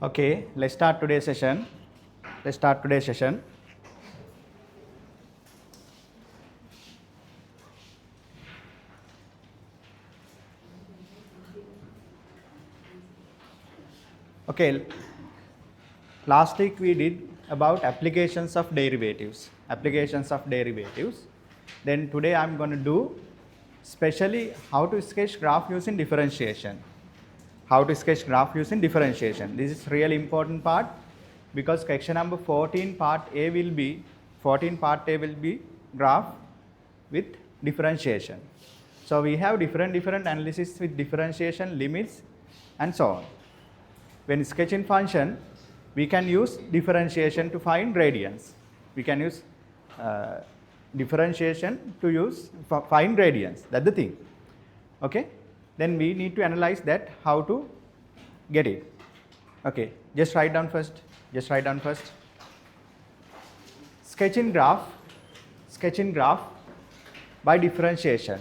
Okay, let's start today's session. Okay, last week we did about applications of derivatives. Then today I'm going to do specially how to sketch graph using differentiation. This is really important part because question number 14 part A will be graph with differentiation. So we have different analysis with differentiation, limits and so on. When sketching function, we can use differentiation to find gradients. Find gradients. That's the thing. Okay. Then we need to analyze that how to get it. Okay. Just write down first. Sketching graph by differentiation.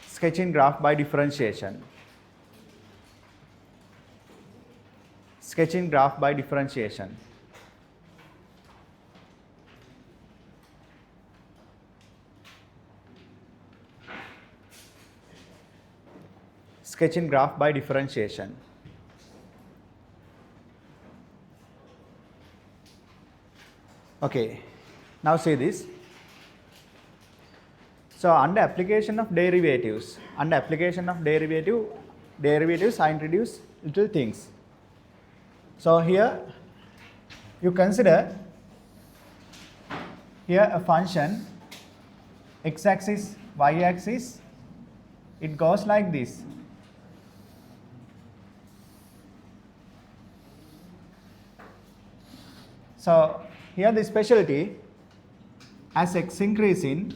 Sketching graph by differentiation. Okay, now see this. So under application of derivatives, I introduce little things. So here you consider here a function x-axis, y-axis, it goes like this. So here the specialty, as x increasing,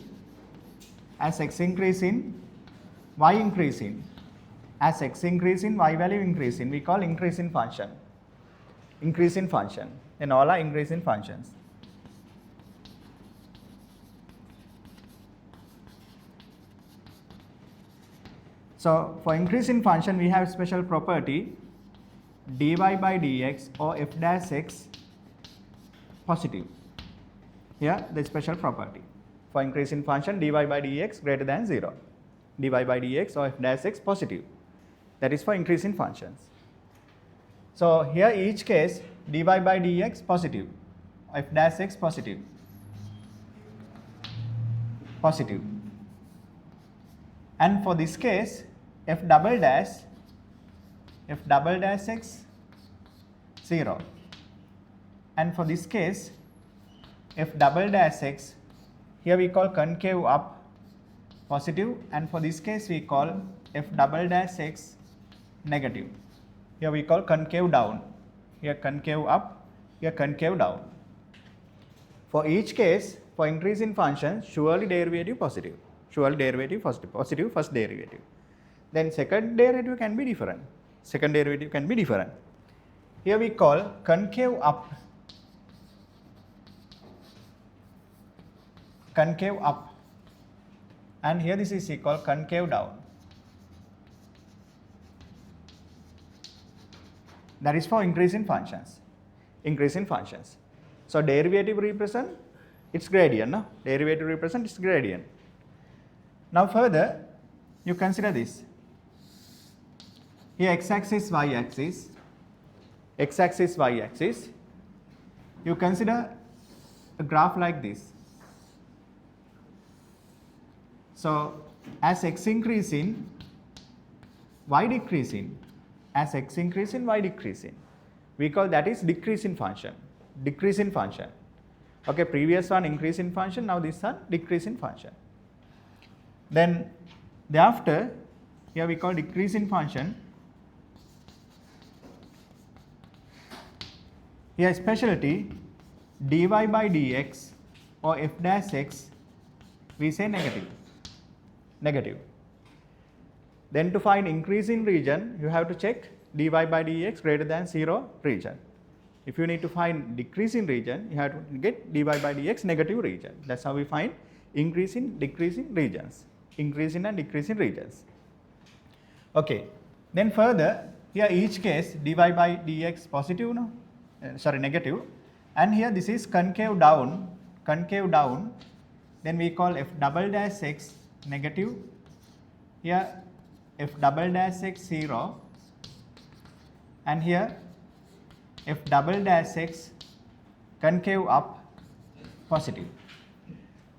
y increasing, as x increasing, y value increasing, we call increasing function. And all are increasing functions. So for increasing function, we have special property dy by dx or f dash x positive. Here the special property for increasing function dy by dx greater than 0. Dy by dx or f dash x positive. That is for increasing functions. So here each case dy by dx positive, f dash x positive. And for this case f double dash x 0. And for this case f double dash x, here we call concave up positive, and for this case we call f double dash x negative. Here we call concave down. Here concave up, here concave down. For each case, for increasing function, surely derivative positive. Positive first derivative. Then second derivative can be different. Here we call concave up. And here this is equal concave down. That is for increasing functions. So derivative represent its gradient. No? Now further, you consider this. Here x-axis, y-axis. You consider a graph like this. So as x increasing, y decreasing. We call that is decreasing function. Okay, previous one increasing function, now this one decreasing function. Then thereafter, here we call decreasing function. Here specialty dy by dx or f dash x, we say negative. Then to find increasing region, you have to check dy by dx greater than 0 region. If you need to find decreasing region, you have to get dy by dx negative region. That's how we find increasing, decreasing regions. Okay. Then further, here each case dy by dx positive, no? Sorry, negative, and here this is concave down, then we call f double dash x negative, here f double dash x 0, and here f double dash x concave up positive.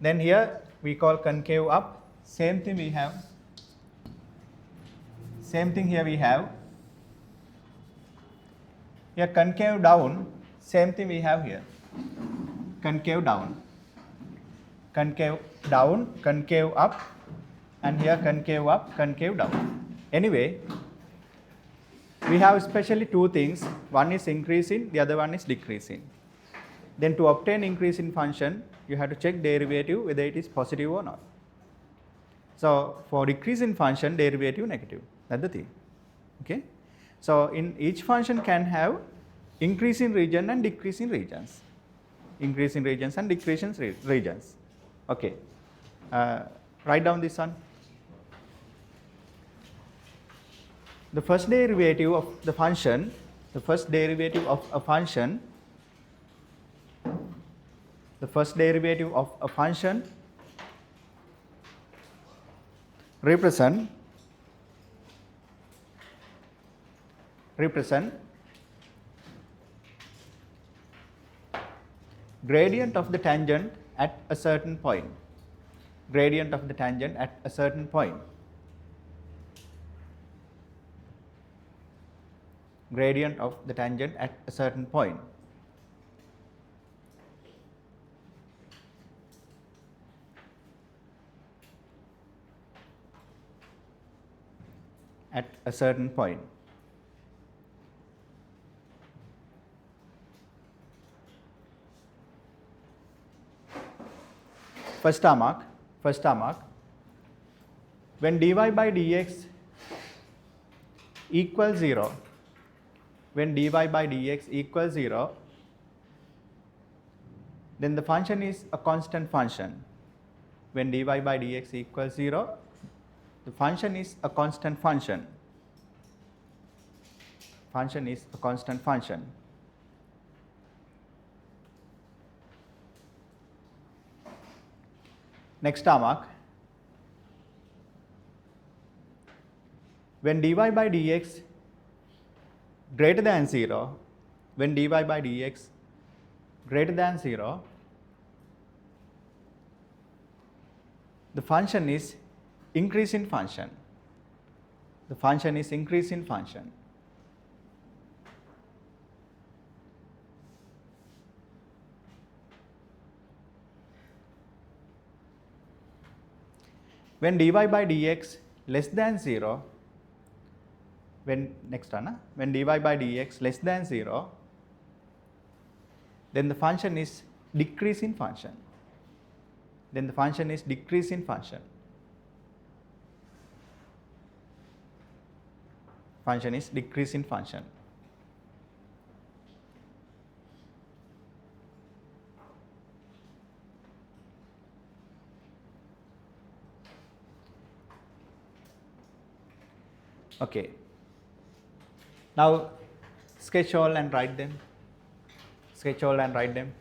Then here we call concave up, same thing we have, same thing here we have. Here concave down, same thing we have here, concave down, concave up, and here concave up, concave down. Anyway, we have especially two things, one is increasing, the other one is decreasing. Then to obtain increase in function, you have to check derivative whether it is positive or not. So for decrease in function, derivative negative, that's the thing. Okay. So in each function can have increase in region and decrease in regions, increase in regions and decrease in regions. Okay. Write down this one. The first derivative of the function, the first derivative of a function represent gradient of the tangent at a certain point, gradient of the tangent at a certain point, gradient of the tangent at a certain point. At a certain point. First star mark, when dy by dx equals 0, when dy by dx equals 0, then the function is a constant function. When dy by dx equals 0, the function is a constant function. Function is a constant function. Next star mark. When dy by dx greater than 0, when dy by dx greater than 0, the function is increase in function. The function is increase in function. When dy by dx less than 0, when dy by dx less than 0, then the function is decrease in function. Then the function is decrease in function. Function is decrease in function. Okay. Now sketch all and write them. Sketch all and write them.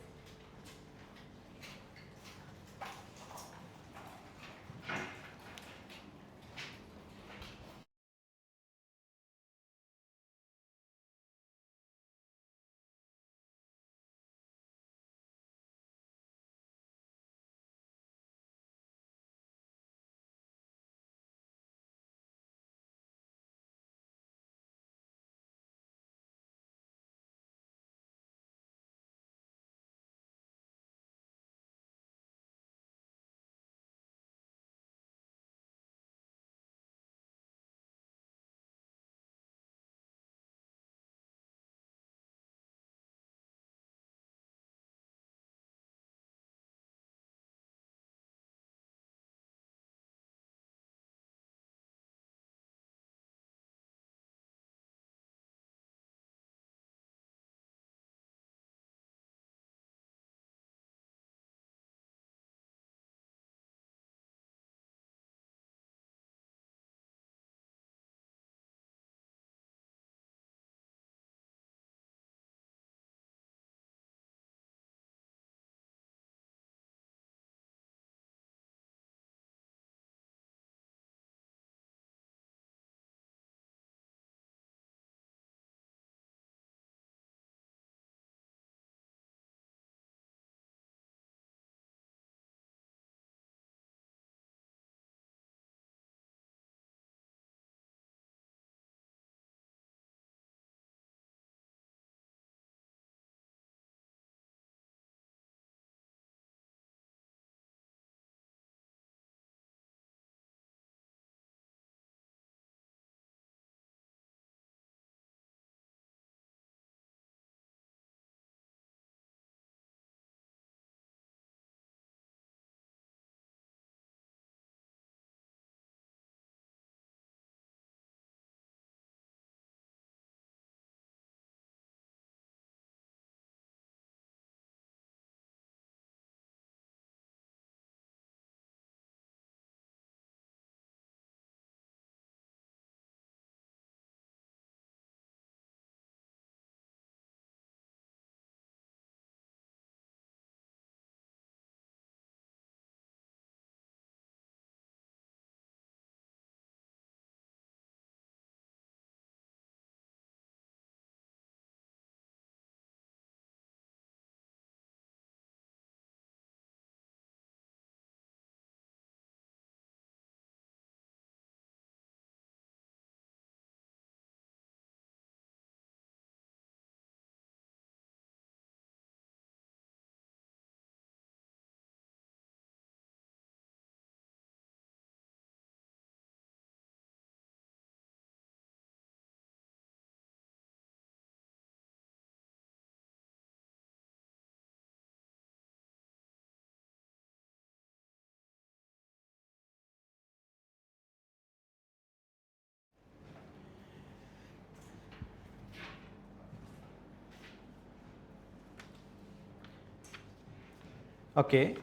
Okay.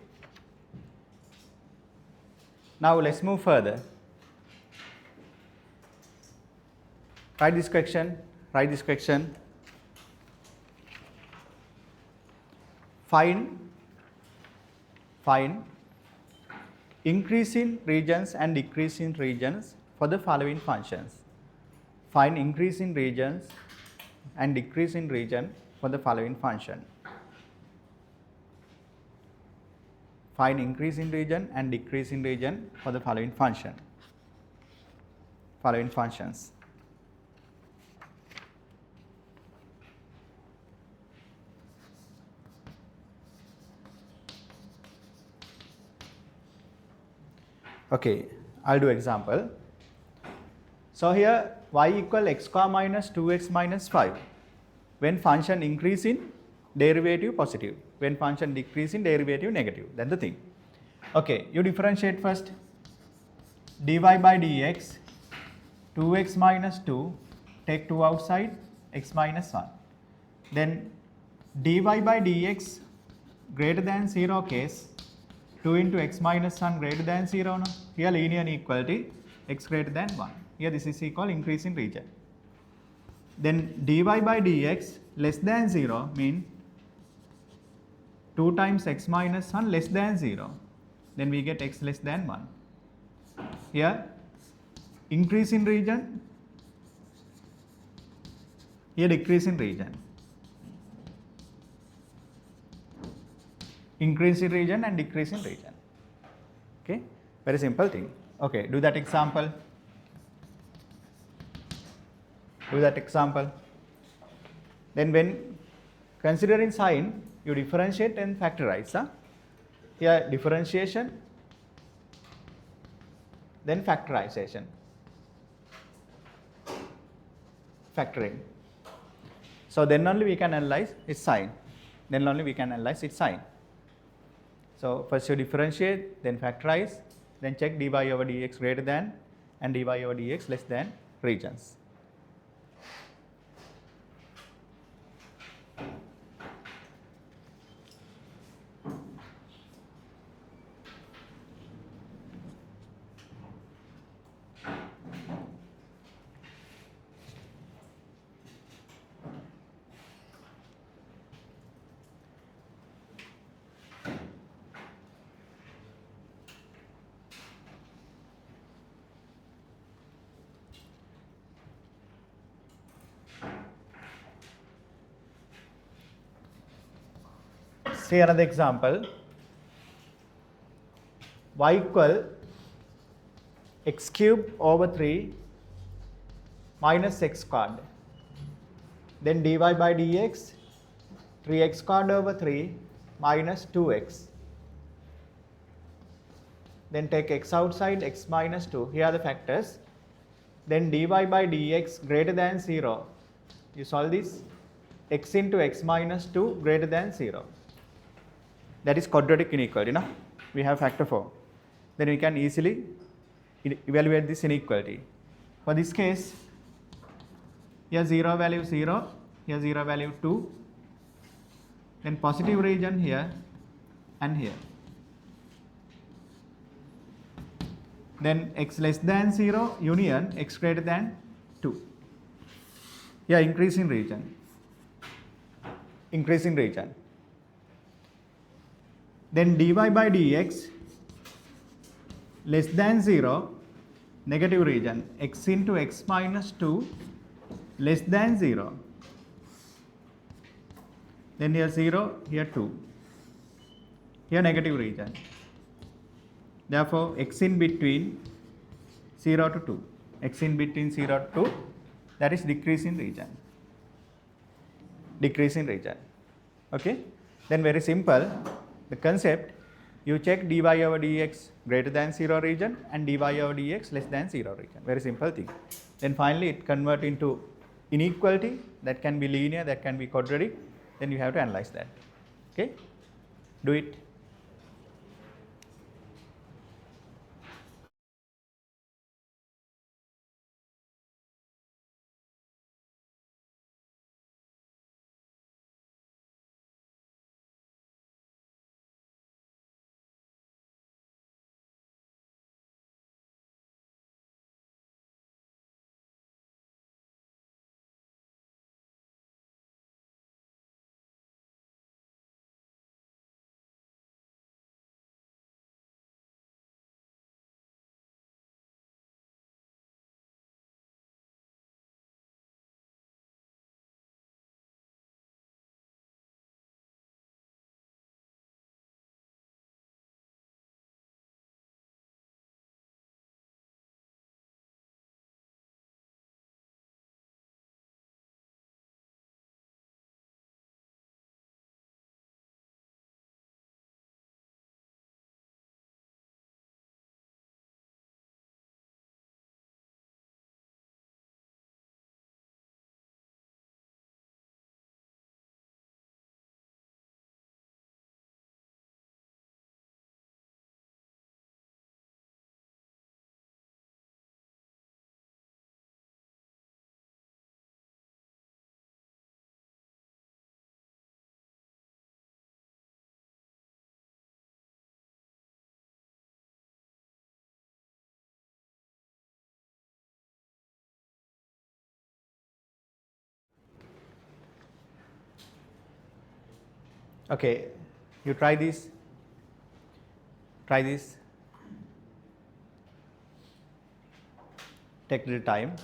Now let's move further. Write this question. Write this question. Find increase in regions and decrease in regions for the following functions. Find increase in regions and decrease in region for the following function. Find increase in region and decrease in region for the following function. Following functions. Okay, I'll do example. So here y equal x square minus 2x minus 5. When function increase in derivative positive, when function decrease in derivative negative, that's the thing. Okay, you differentiate first. Dy by dx, 2x minus 2, take 2 outside, x minus 1. Then dy by dx greater than 0 case, 2 into x minus 1 greater than 0. No? Here linear inequality, x greater than 1. Here this is equal increase in region. Then dy by dx less than 0 mean 2 times x minus 1 less than 0. Then we get x less than 1. Here increase in region, here decrease in region. Increase in region and decrease in region. Okay, very simple thing. Okay, do that example. Do that example. Then when considering sign, you differentiate and factorize. Huh? Here differentiation, then factorization. Factoring. So then only we can analyze its sign. Then only we can analyze its sign. So first you differentiate, then factorize, then check dy over dx greater than and dy over dx less than regions. See another example. Y equal x cube over 3 minus x squared. Then dy by dx 3x squared over 3 minus 2x. Then take x outside, x minus 2. Here are the factors. Then dy by dx greater than 0. You solve this. X into x minus 2 greater than 0. That is quadratic inequality. No? We have factor 4. Then we can easily evaluate this inequality. For this case, here 0 value 0, here 0 value 2, then positive region here and here. Then x less than 0 union x greater than 2. Here increasing region. Increasing region. Then dy by dx less than 0, negative region, x into x minus 2 less than 0. Then here 0, here 2. Here negative region. Therefore, x in between 0 to 2. X in between 0 to 2, that is decrease in region. Decrease in region. Okay? Then very simple. The concept, you check dy over dx greater than 0 region and dy over dx less than 0 region. Very simple thing. Then finally it convert into inequality that can be linear, that can be quadratic. Then you have to analyze that. Okay? Do it. Okay, you try this. Try this. Take little time.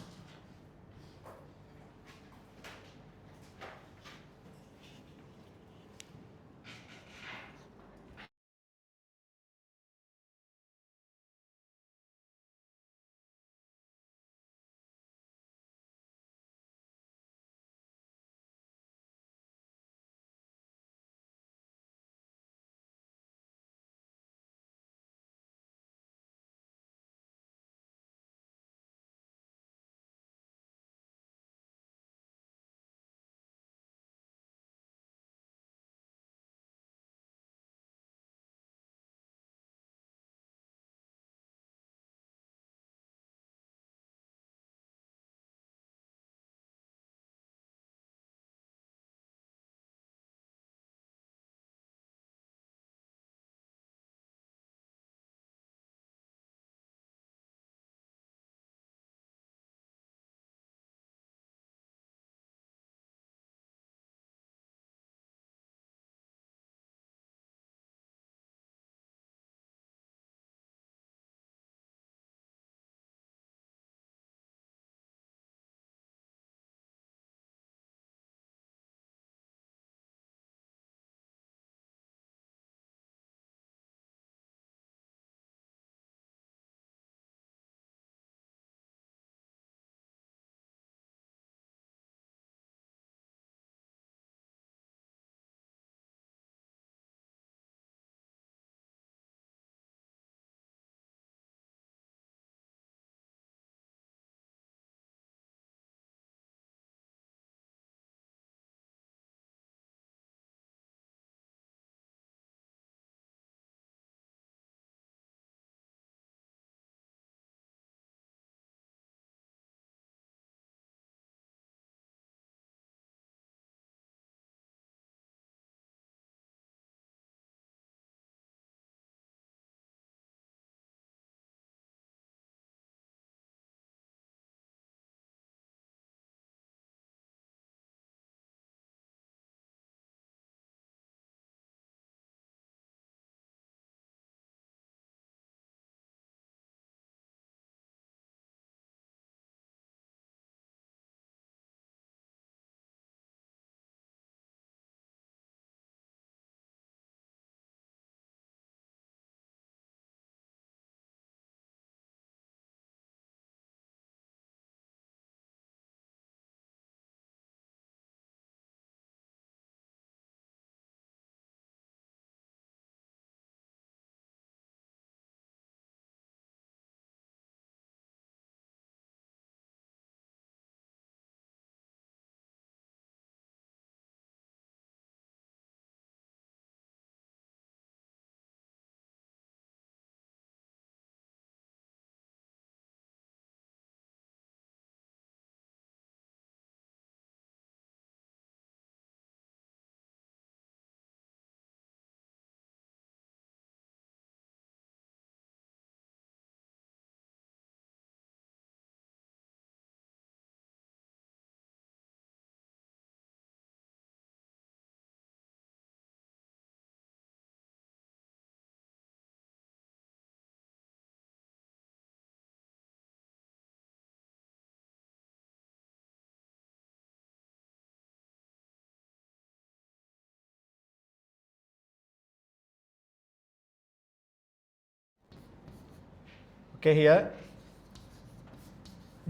Okay, here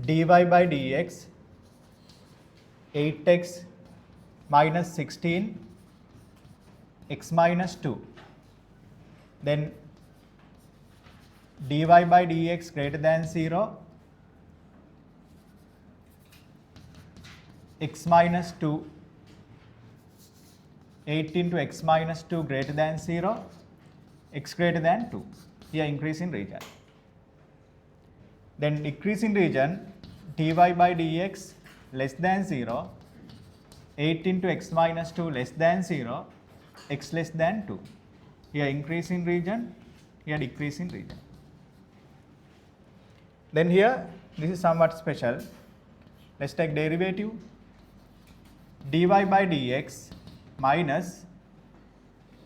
dy by dx 8x minus 16 x minus 2. Then dy by dx greater than 0, x minus 2, 8 into x minus 2 greater than 0, x greater than 2. Here increase in region. Then decrease in region, dy by dx less than 0, 8 into x minus 2 less than 0, x less than 2. Here increase in region, here decrease in region. Then here, this is somewhat special. Let's take derivative. Dy by dx minus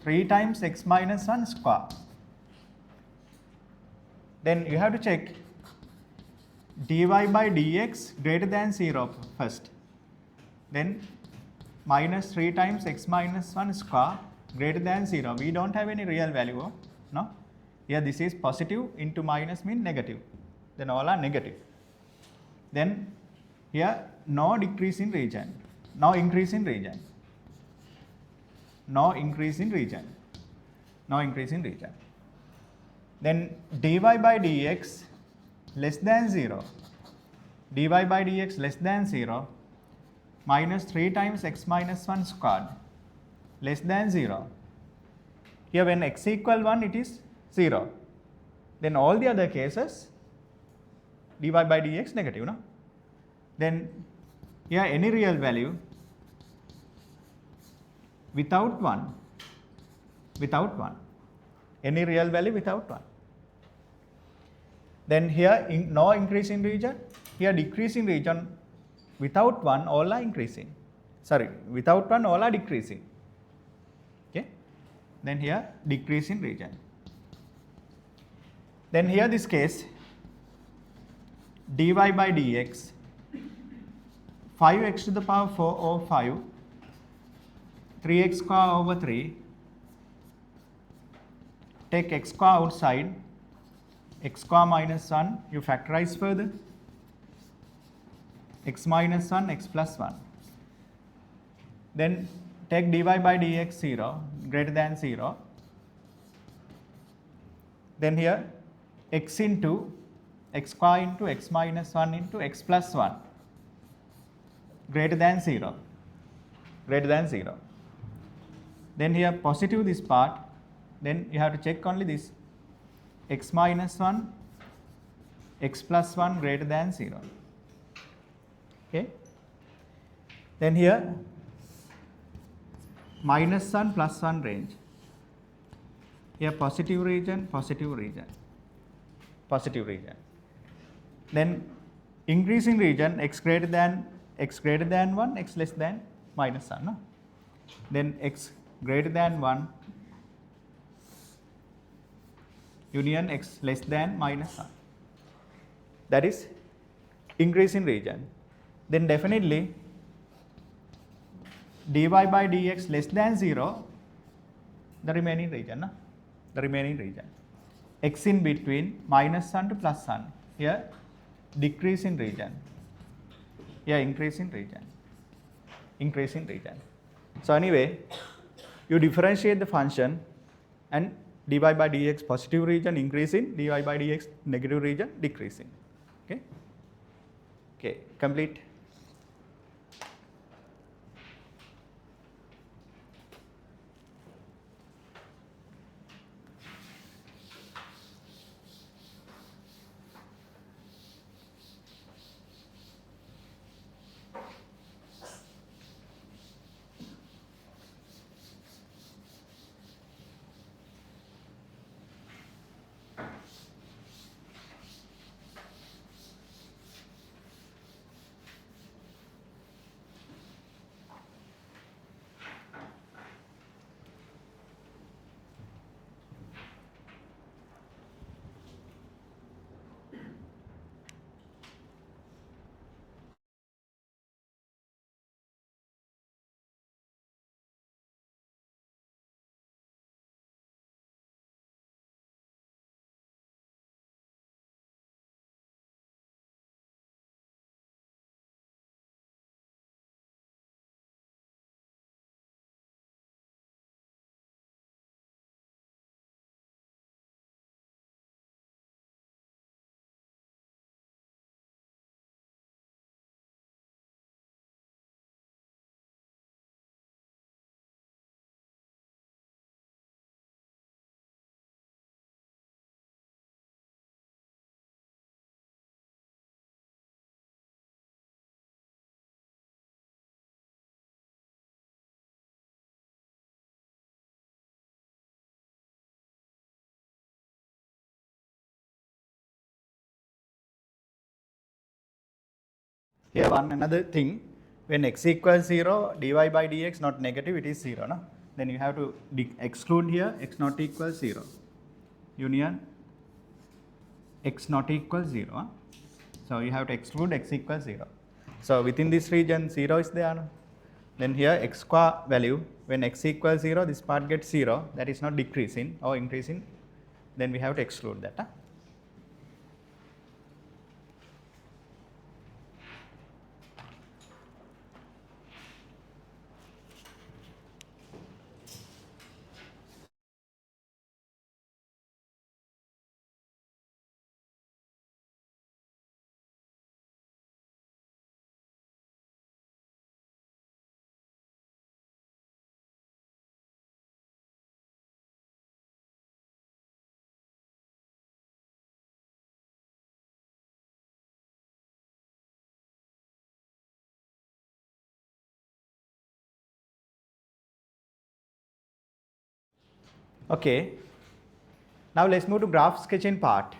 3 times x minus 1 square. Then you have to check dy by dx greater than 0 first. Then minus 3 times x minus 1 square greater than 0. We don't have any real value, no? Here this is positive into minus mean negative. Then all are negative. Then here no decrease in region, no increase in region, no increase in region, no increase in region. Then dy by dx less than 0, dy by dx less than 0, minus 3 times x minus 1 squared less than 0. Here when x equal 1 it is 0. Then all the other cases dy by dx negative, no? Then here any real value without 1, any real value without 1. Then here no increase in region, here decrease in region, without 1 all are increasing, without 1 all are decreasing, okay. Then here decrease in region. Then here this case dy by dx 5x to the power 4 over 5, 3x square over 3, take x square outside, x square minus 1, you factorize further, x minus 1, x plus 1. Then take dy by dx 0, greater than 0. Then here x into x square into x minus 1 into x plus 1, greater than 0, greater than 0. Then here positive this part, then you have to check only this x minus 1, x plus 1 greater than 0, okay. Then here minus 1 plus 1 range, here positive region, positive region, positive region. Then increasing region x greater than 1, x less than minus 1, no? Then x greater than 1 union x less than minus 1, that is increase in region. Then definitely dy by dx less than 0, the remaining region, no? The remaining region, x in between minus 1 to plus 1, here decrease in region, here increase in region, increase in region. So anyway, you differentiate the function and dy by dx positive region increasing, dy by dx negative region decreasing, okay. Okay, complete. Here one another thing, when x equals 0, dy by dx not negative, it is 0, no? then you have to exclude here x not equals 0. Union x not equals 0. So you have to exclude x equals 0. So within this region 0 is there. Then here x square value, when x equals 0, this part gets 0, that is not decreasing or increasing, then we have to exclude that. Okay, now let's move to graph sketching part.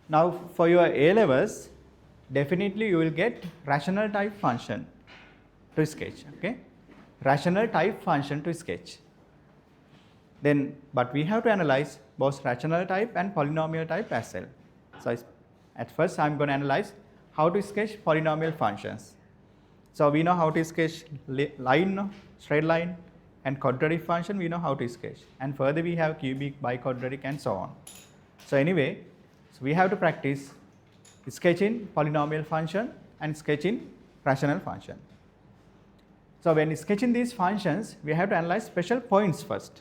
Now for your A levels, definitely you will get rational type function to sketch. Okay, rational type function to sketch. Then, but we have to analyze both rational type and polynomial type as well. So at first I'm going to analyze how to sketch polynomial functions. So we know how to sketch line, straight line, and quadratic function we know how to sketch. And further we have cubic, biquadratic and so on. So anyway, so we have to practice sketching polynomial function and sketching rational function. So when sketching these functions, we have to analyze special points first.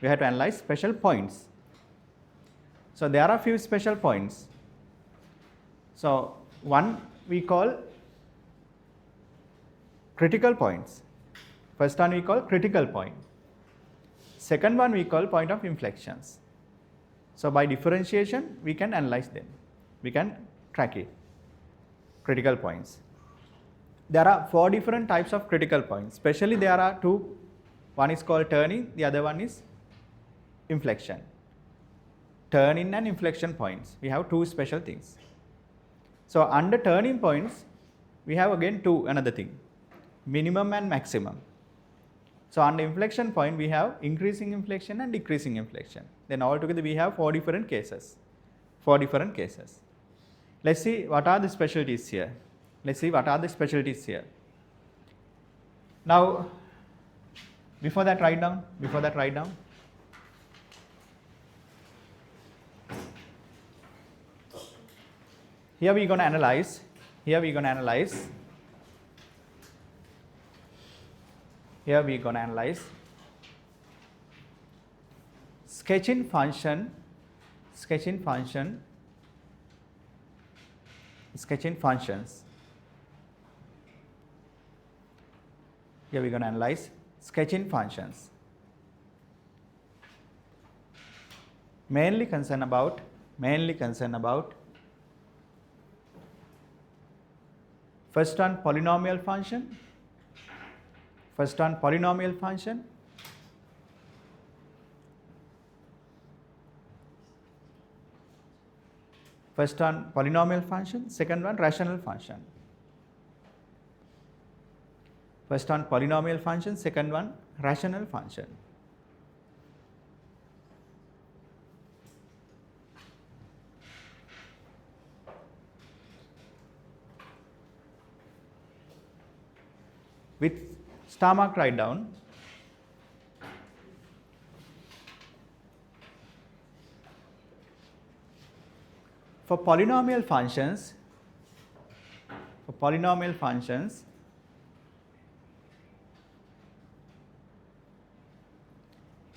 We have to analyze special points. So there are few special points. So one we call critical points. First one we call critical point. Second one we call point of inflections. So by differentiation we can analyze them. We can track it. Critical points. There are 4 different types of critical points. Especially there are 2. One is called turning, the other one is inflection. Turning and inflection points. We have 2 special things. So under turning points, we have again another thing. Minimum and maximum. So under inflection point, we have increasing inflection and decreasing inflection. Then altogether we have 4 different cases. 4 different cases. Let's see what are the specialties here. Now, before that write down. Here we are going to analyze. Sketching functions. Here we are going to analyze sketching functions. Mainly concern about first one polynomial function. Second one rational function. First one polynomial function, second one rational function. With star mark write down. For polynomial functions,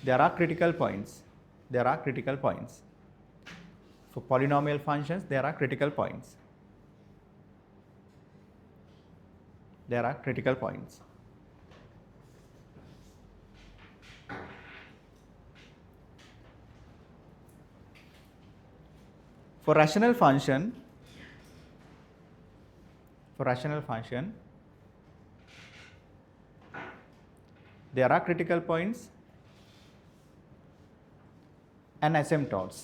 there are critical points. For polynomial functions, there are critical points. For rational function, there are critical points and asymptotes.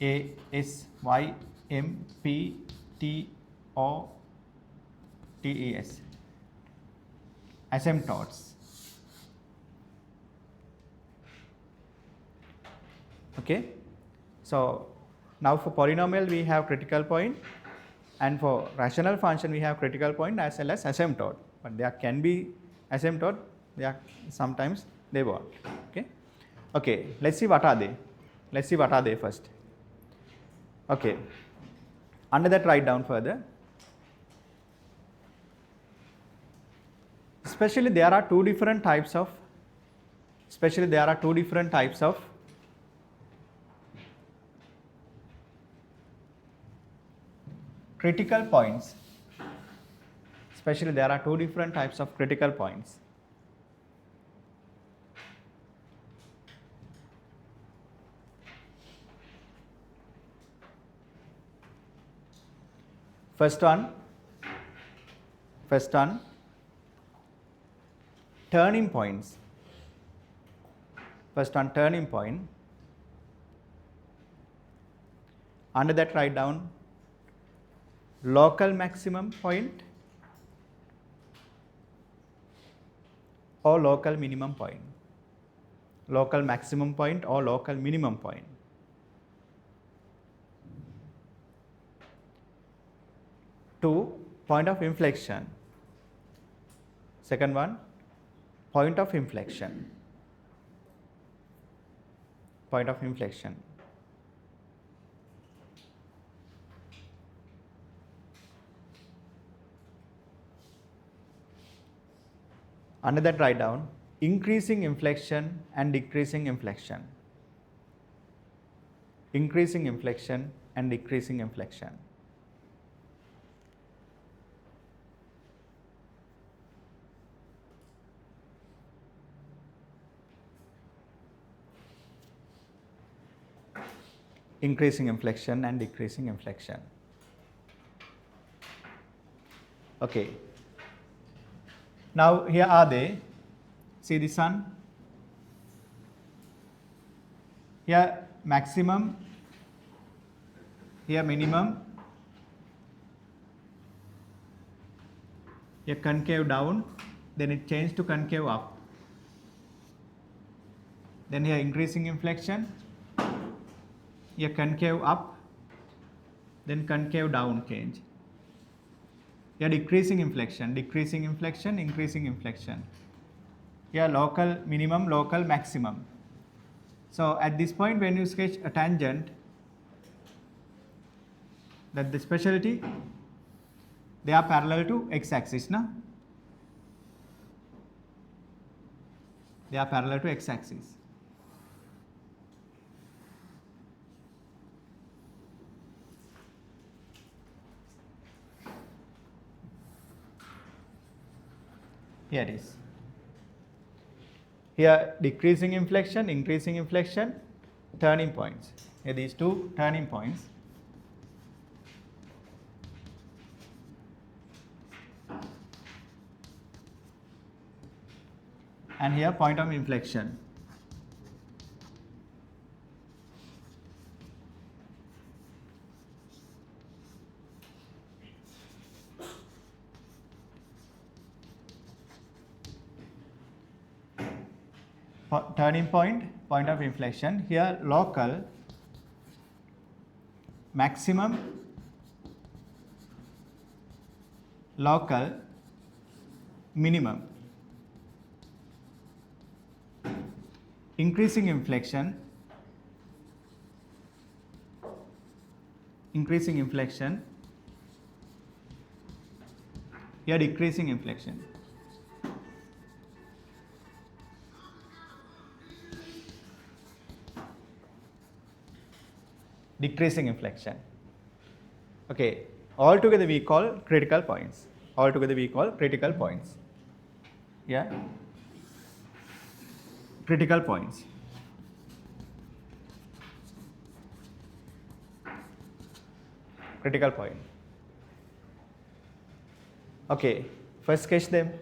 A, S, Y, M, P, T, O, TES, asymptotes. Okay, so now for polynomial we have critical point, and for rational function we have critical point as well as asymptote, but there can be asymptote, sometimes they won't. Okay, let's see what are they first. Okay, under that write down further. Especially there are two different types of critical points. Especially there are two different types of critical points. First one, turning points. First one, turning point. Under that write down local maximum point or local minimum point. Local maximum point or local minimum point. Two, point of inflection. Second one, point of inflection. Point of inflection. Under that write down increasing inflection and decreasing inflection. Increasing inflection and decreasing inflection. Increasing inflection and decreasing inflection. Okay. Now here are they. See this one. Here maximum, here minimum, here concave down, then it changed to concave up. Then here increasing inflection, here concave up, then concave down change. Here decreasing inflection, increasing inflection. Here local minimum, local maximum. So at this point when you sketch a tangent, that the speciality, they are parallel to x-axis, na? They are parallel to x-axis. Here it is. Here decreasing inflection, increasing inflection, turning points. Here these two turning points. And here point of inflection. Turning point, point of inflection. Here local maximum, local minimum. Increasing inflection, here decreasing inflection. Decreasing inflection. Okay, all together we call critical points. Yeah, critical points. Critical point. Okay, first sketch them.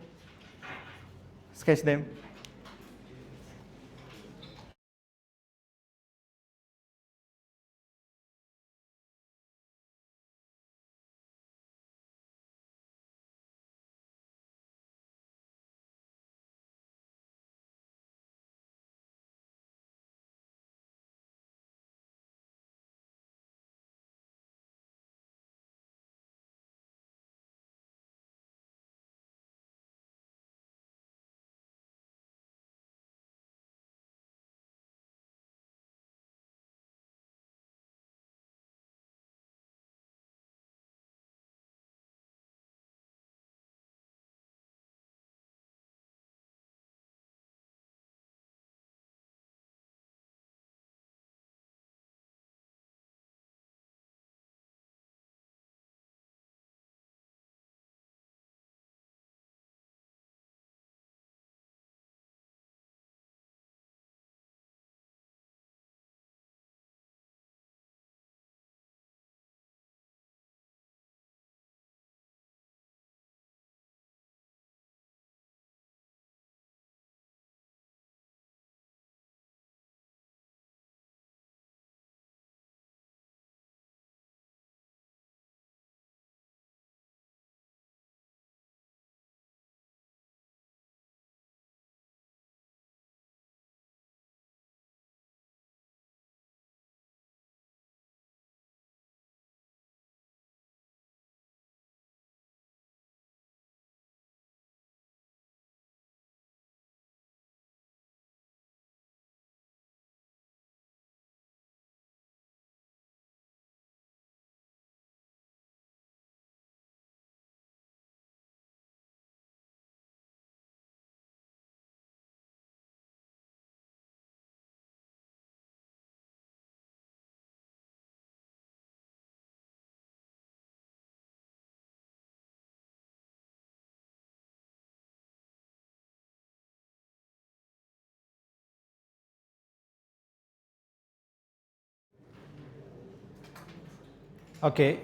Okay.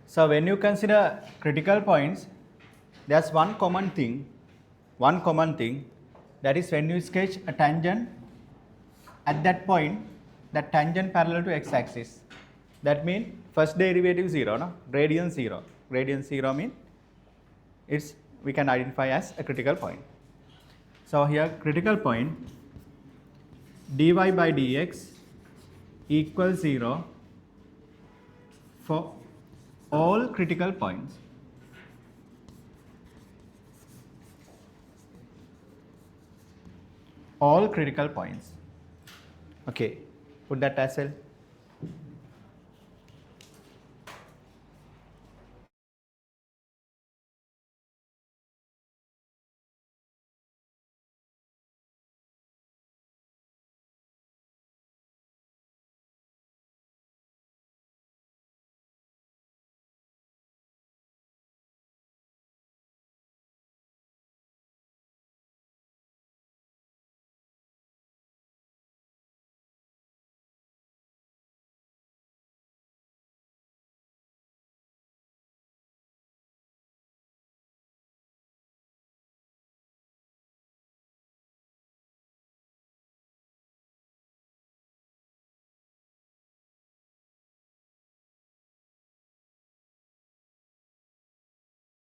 So when you consider critical points, there's one common thing, that is when you sketch a tangent at that point, that tangent parallel to x-axis. That means first derivative 0, no? Gradient 0. Gradient 0 means we can identify as a critical point. So here critical point dy by dx equals 0 for all critical points. All critical points. Okay, put that as well.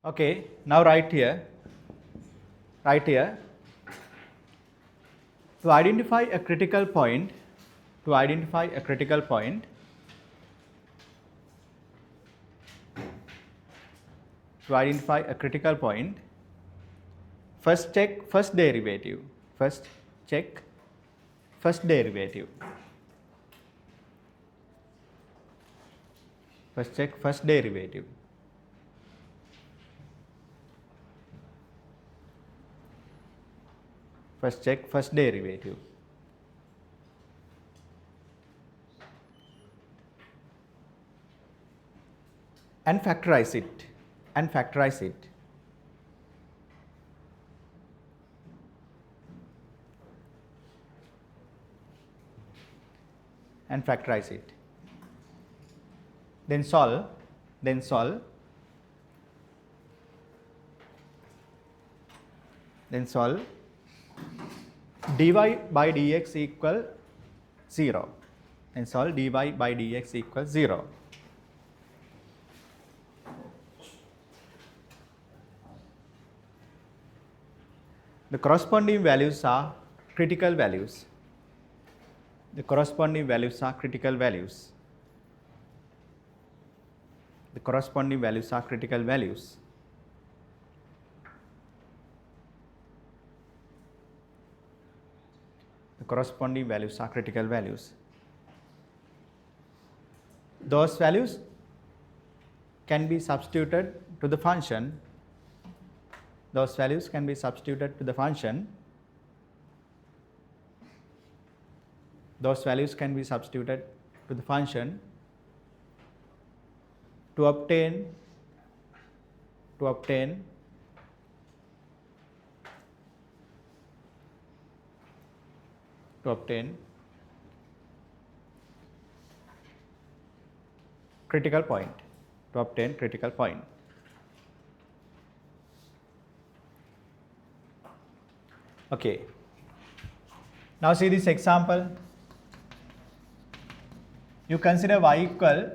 Okay, now write here, to identify a critical point, first check first derivative. First check first derivative. First check first derivative. First check first derivative. And factorize it. And factorize it. And factorize it. Then solve. Then solve. Then solve. Dy by dx equal 0. And solve dy by dx equals 0. The corresponding values are critical values. The corresponding values are critical values. The corresponding values are critical values. The corresponding values are critical values. Those values can be substituted to the function. Those values can be substituted to the function. Those values can be substituted to the function to obtain critical point. To obtain critical point. Okay. Now see this example. You consider y equal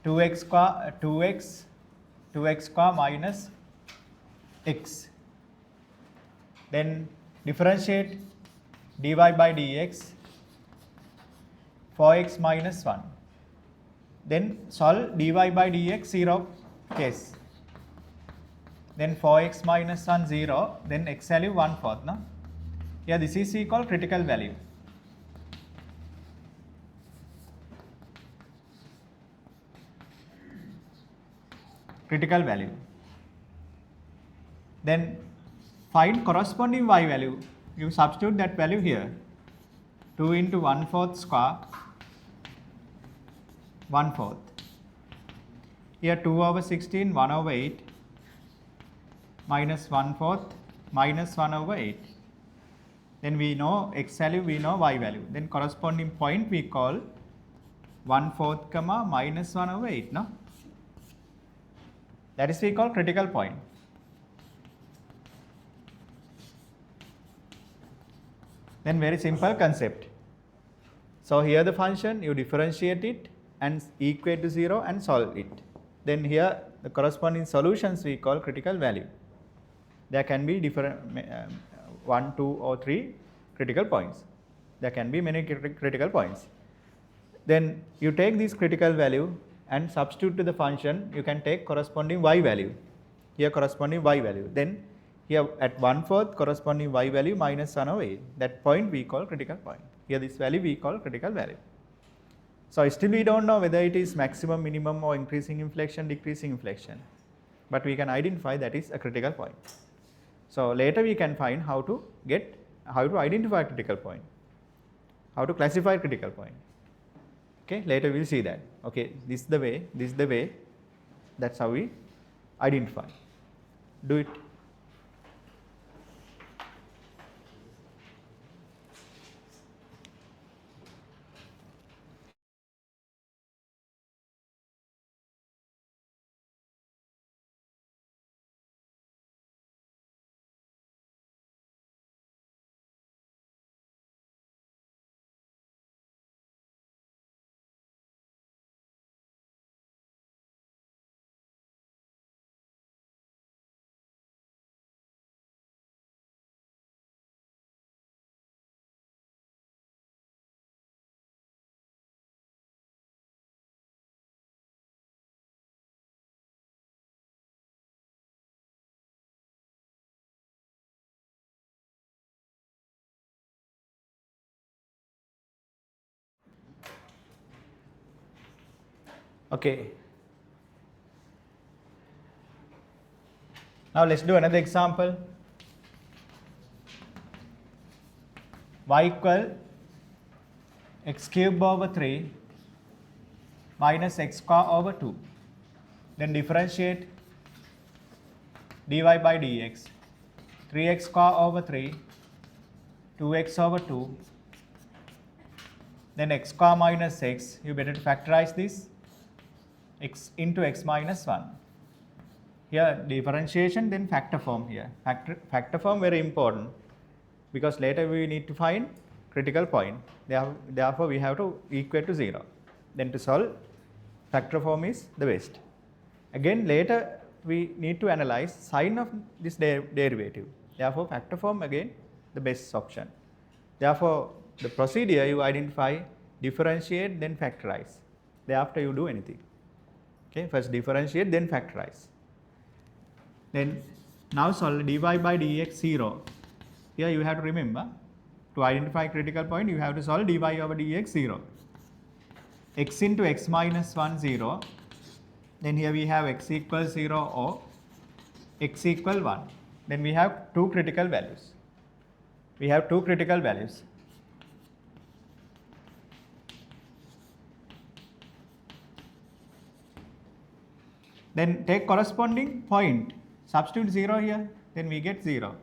2x square minus x. Then differentiate dy by dx 4x minus 1. Then solve dy by dx 0 case. Then 4x minus 1 0. Then x value 1/4. No? Here this is called critical value. Critical value. Then find corresponding y value. You substitute that value here. 2 into 1/4 square 1/4. Here 2 over 16 1 over 8 minus 1/4 minus 1 over 8. Then we know x value, we know y value. Then corresponding point we call 1/4 comma minus 1 over 8, no? That is we call critical point. Then very simple concept. So here the function, you differentiate it and equate to 0 and solve it. Then here the corresponding solutions we call critical value. There can be different 1, 2 or 3 critical points. There can be many critical points. Then you take this critical value and substitute to the function, you can take corresponding y value. Here corresponding y value. Then here at 1/4 corresponding y value minus 1 over 8. That point we call critical point. Here this value we call critical value. So still we don't know whether it is maximum, minimum or increasing inflection, decreasing inflection. But we can identify that is a critical point. So later we can find how to identify critical point, how to classify critical point. Okay, later we'll see that. Okay, this is the way, that's how we identify. Do it. Okay. Now let's do another example. Y equal x cube over 3 minus x square over 2. Then differentiate dy by dx. 3x square over 3, 2x over 2. Then x square minus x, you better factorize this, x into x minus 1. Here differentiation, then factor form here. Factor form very important because later we need to find critical point. Therefore we have to equate to 0. Then to solve, factor form is the best. Again later we need to analyze sign of this derivative. Therefore factor form again the best option. Therefore the procedure you identify, differentiate, then factorize. Thereafter you do anything. Okay, first differentiate, then factorize. Then now solve dy by dx 0. Here you have to remember, to identify critical point you have to solve dy over dx 0. X into x minus 1 0. Then here we have x equals 0 or x equal 1. Then we have two critical values. Then take corresponding point, substitute 0 here, then we get 0.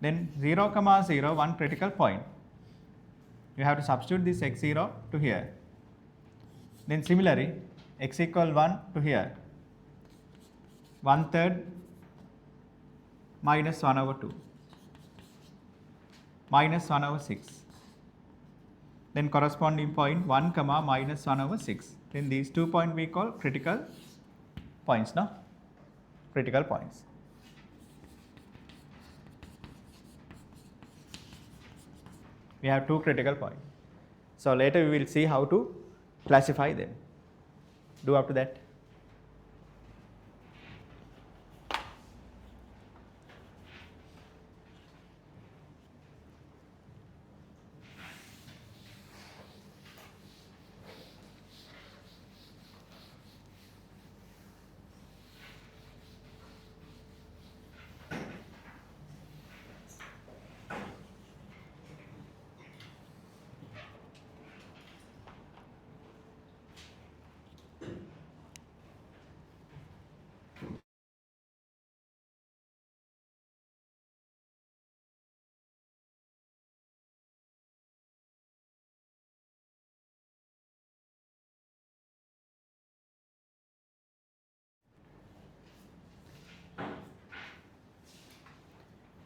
Then 0 comma 0, one critical point. You have to substitute this x0 to here. Then similarly, x equal 1 to here. 1/3 minus 1 over 2. Minus 1 over 6. Then corresponding point 1 comma minus 1 over 6. Then these 2 points we call critical points, no? Critical points. We have two critical points. So later we will see how to classify them. Do up to that.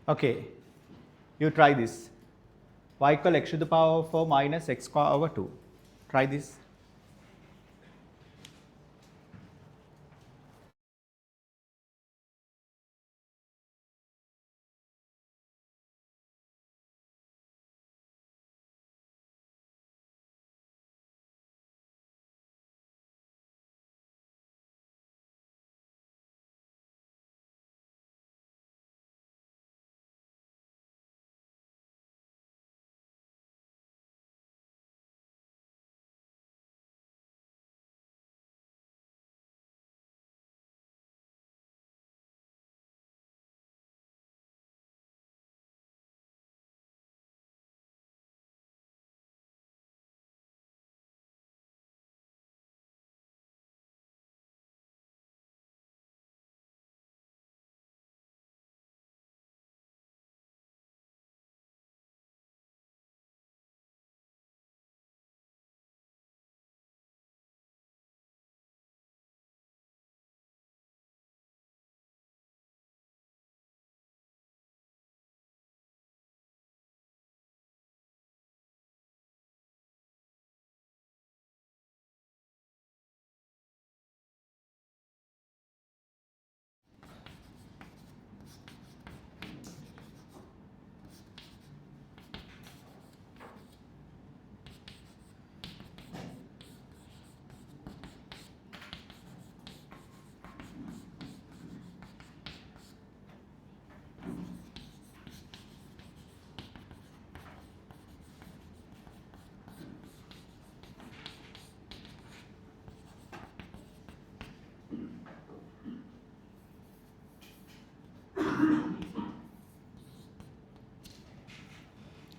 Okay, you try this. Y equal x to the power of 4 minus x square over 2. Try this.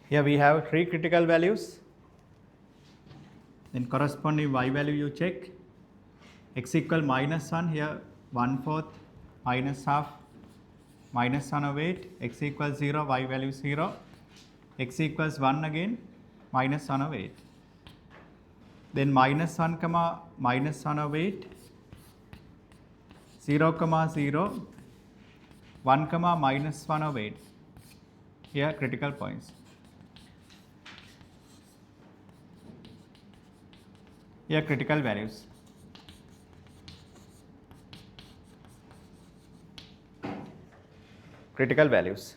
Here we have 3 critical values. Then corresponding y value you check. X equal minus 1, here 1/4 minus half minus 1 over 8. X equals 0, y value 0. X equals 1 again, minus 1 over 8. Then minus 1 comma minus 1 over 8. 0 comma 0. 1 comma minus 1 over 8. Here critical points. Here critical values. Critical values.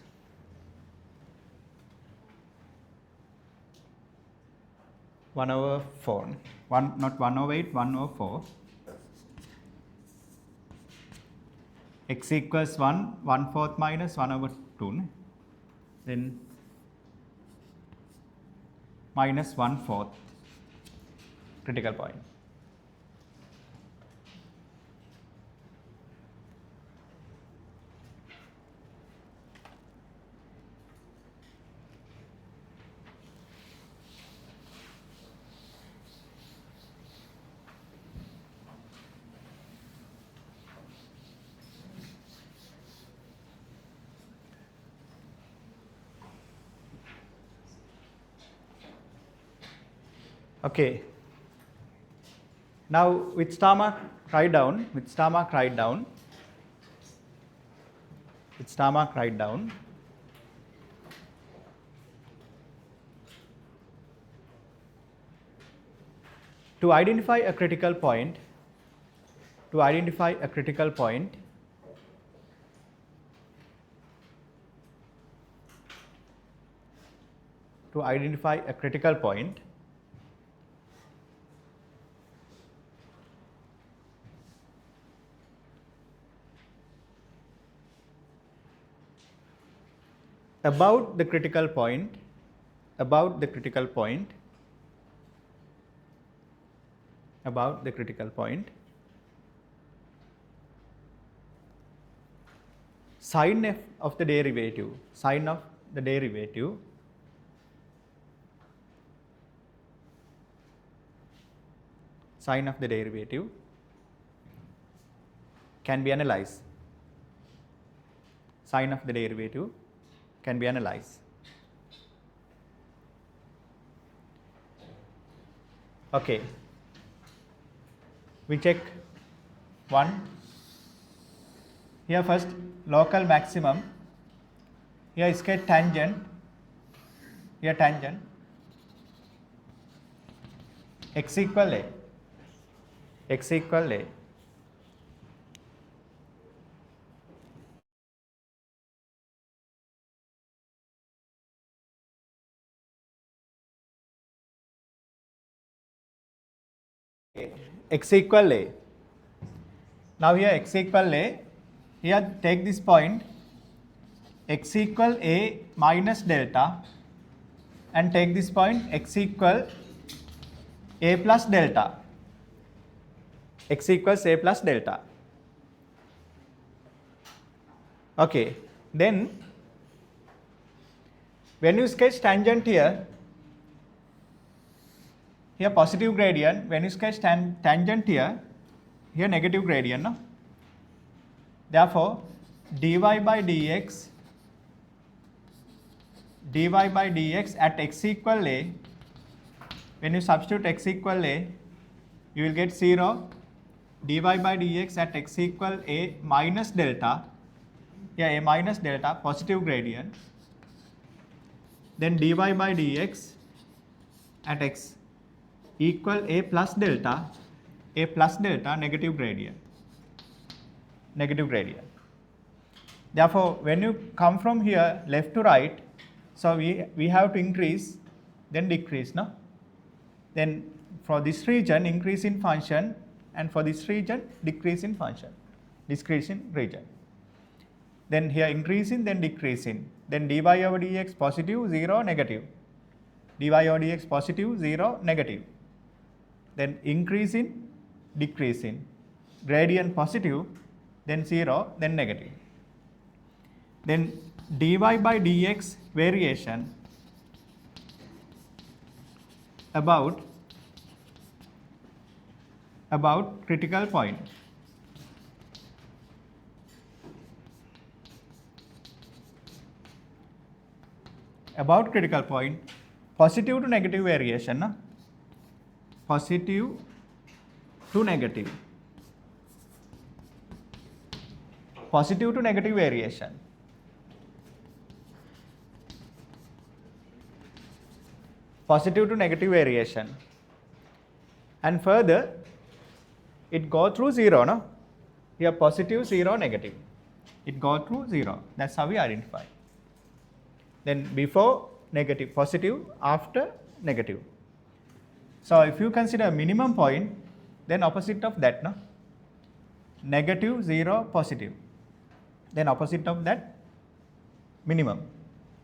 One over 4. Not 1 over 8, 1 over 4. X equals 1, 1/4 minus 1 over 2. Then minus 1/4. Critical point. Okay. Now with star mark write down, with star mark write down, with star mark write down. To identify a critical point, to identify a critical point, to identify a critical point, about the critical point, about the critical point, about the critical point, sin f of the derivative, sin of the derivative, sin of the derivative can be analyzed. Sin of the derivative can be analyzed. Okay. We check one. Here first local maximum. Here sketch tangent. Here tangent. X equal A. X equal A. X equal A. Now here x equal A. Here take this point. X equal A minus delta. And take this point x equal A plus delta. X equals A plus delta. Okay. Then when you sketch tangent here positive gradient. When you sketch tangent here negative gradient. No? Therefore, dy by dx at x equal A, when you substitute x equal A, you will get 0. Dy by dx at x equal A minus delta, A minus delta, positive gradient. Then dy by dx at x equal A plus delta, negative gradient. Therefore, when you come from here left to right, so we have to increase, then decrease, no? Then for this region, increase in function, and for this region, decrease in function, decrease in region. Then here increasing, then decreasing. Then dy over dx positive, 0, negative. Dy over dx positive, 0, negative. Then increasing, decreasing. Gradient positive, then 0, then negative. Then dy by dx variation about critical point. About critical point, positive to negative variation. No? Positive to negative. Positive to negative variation. Positive to negative variation. And further, it go through 0, no? Here positive, 0, negative. It go through 0. That's how we identify. Then before negative, positive, after negative. So if you consider minimum point, then opposite of that, no? Negative, 0, positive. Then opposite of that, minimum.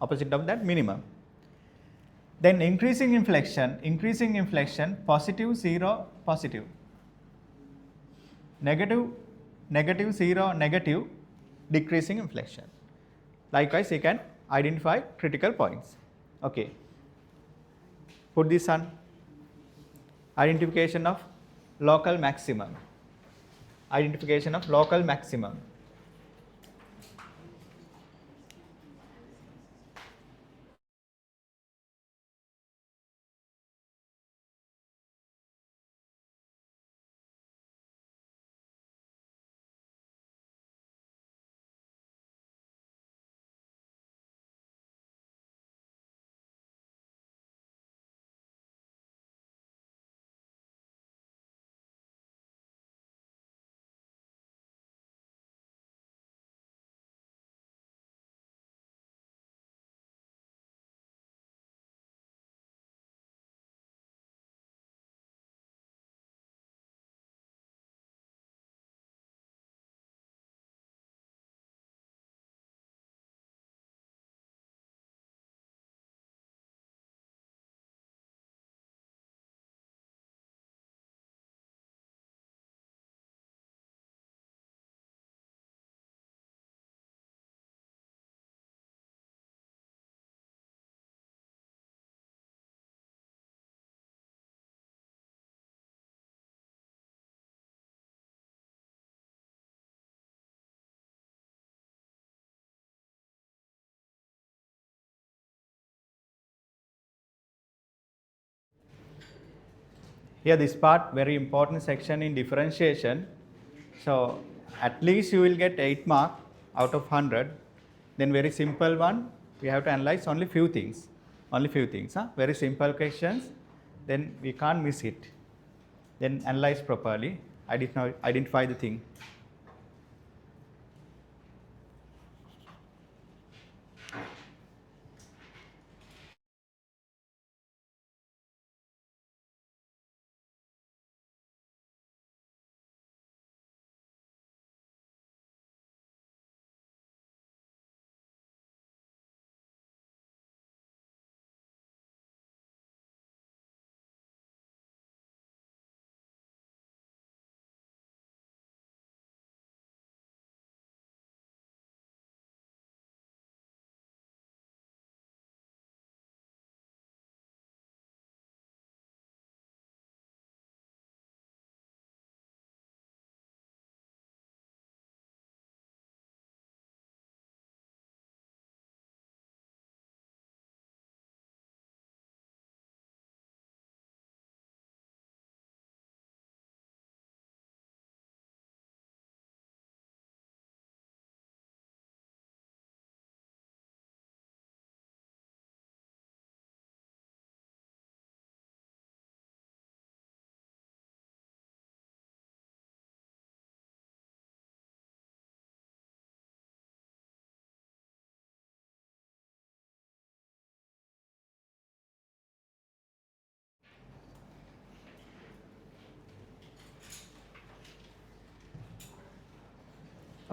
Opposite of that, minimum. Then increasing inflection, positive, 0, positive. Negative, 0, negative, decreasing inflection. Likewise, you can identify critical points. Okay. Put this on. Identification of local maximum. Identification of local maximum. Here this part very important section in differentiation. So at least you will get 8 mark out of 100. Then very simple one, We have to analyze only few things. Only few things. Huh? Very simple questions. Then we can't miss it. Then analyze properly. Identify the thing.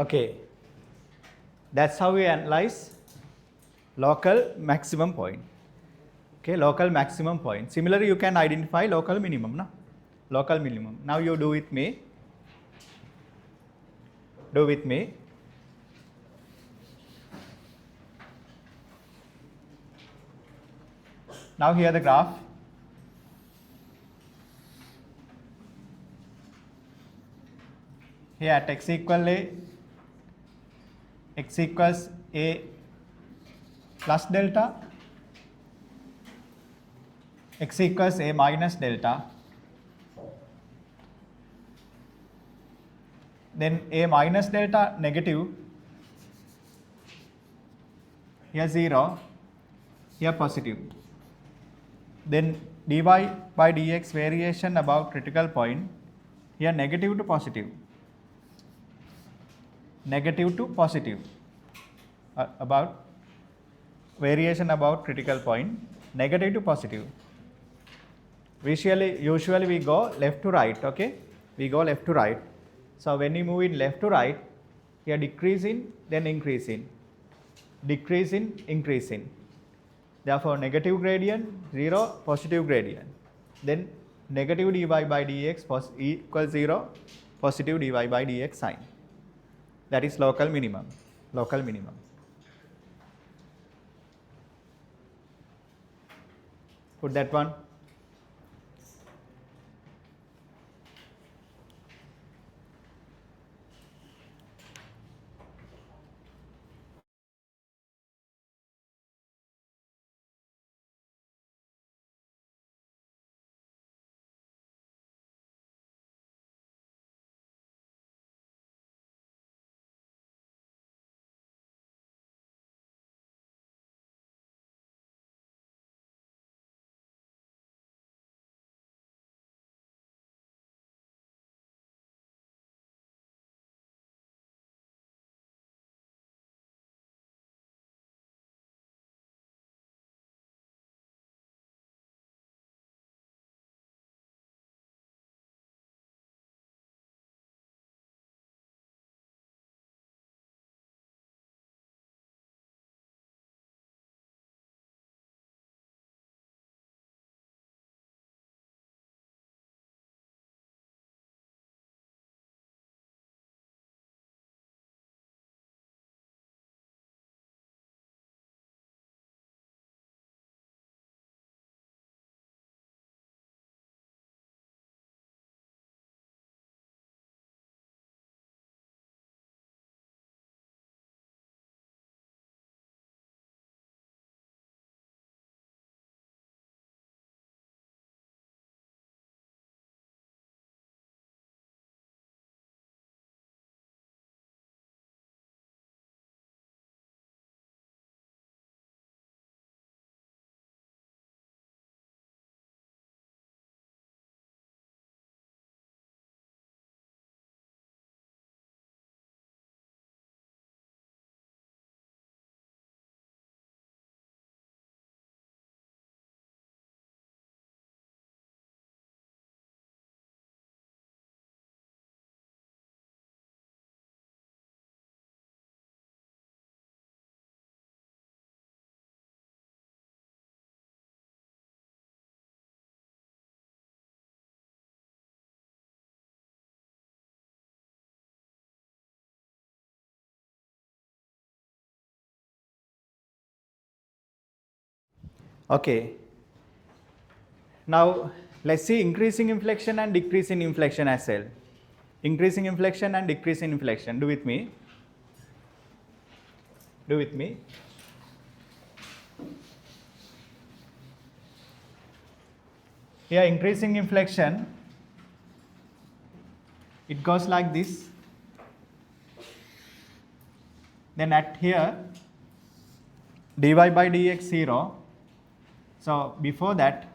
Okay. That's how we analyze local maximum point. Okay, local maximum point. Similarly, you can identify local minimum. No? Local minimum. Now you do with me. Do with me. Now here the graph. Here at x equals a plus delta, x equals a minus delta, then a minus delta negative, here 0, here positive. Then dy by dx variation above critical point, here negative to positive. Negative to positive. About variation about critical point, negative to positive. Usually we go left to right, okay? We go left to right. So when you move in left to right, here decrease in, then increase in. Decrease in, increase in. Therefore negative gradient, 0, positive gradient. Then negative dy by dx equals 0, positive dy by dx sign. That is local minimum. Local minimum. Put that one. Okay. Now let's see increasing inflection and decreasing inflection as well. Increasing inflection and decreasing inflection. Do with me. Do with me. Here increasing inflection, it goes like this. Then at here dy by dx 0. So before that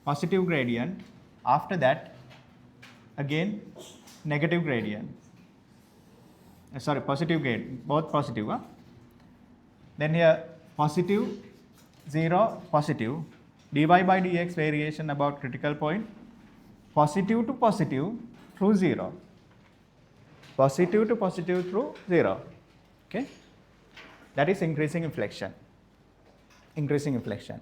positive gradient, after that again negative gradient. Sorry, positive gradient, both positive. Then here positive 0 positive, dy by dx variation about critical point, positive to positive through 0, positive to positive through 0. Okay, that is increasing inflection. Increasing inflection.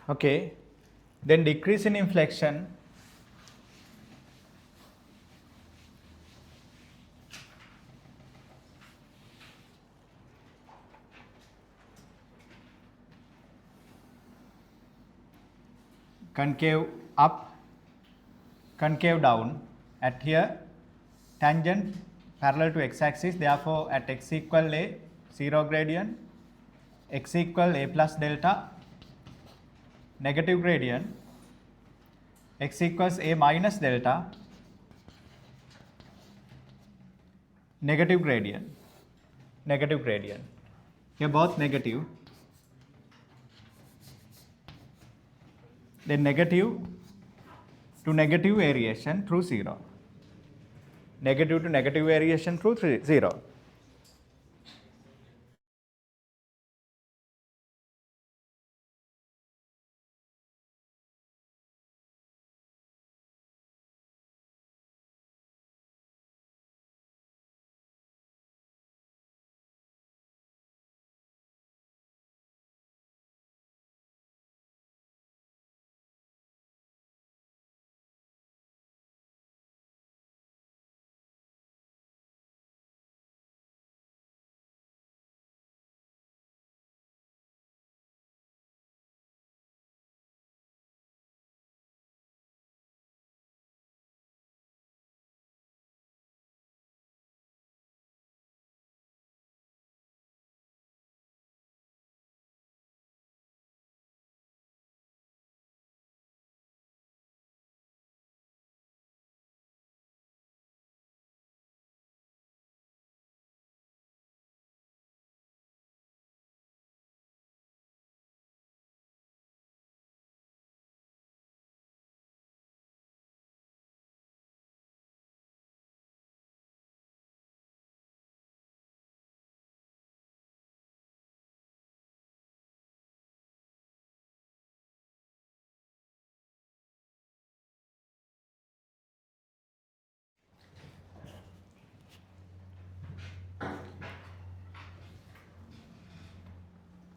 Okay, then decrease in inflection. Concave up, concave down. At here tangent parallel to x-axis, therefore at x equal a 0 gradient, x equal a plus delta, negative gradient, x equals a minus delta, negative gradient, negative gradient. Here both negative. Then negative to negative variation through 0. Negative to negative variation through 0.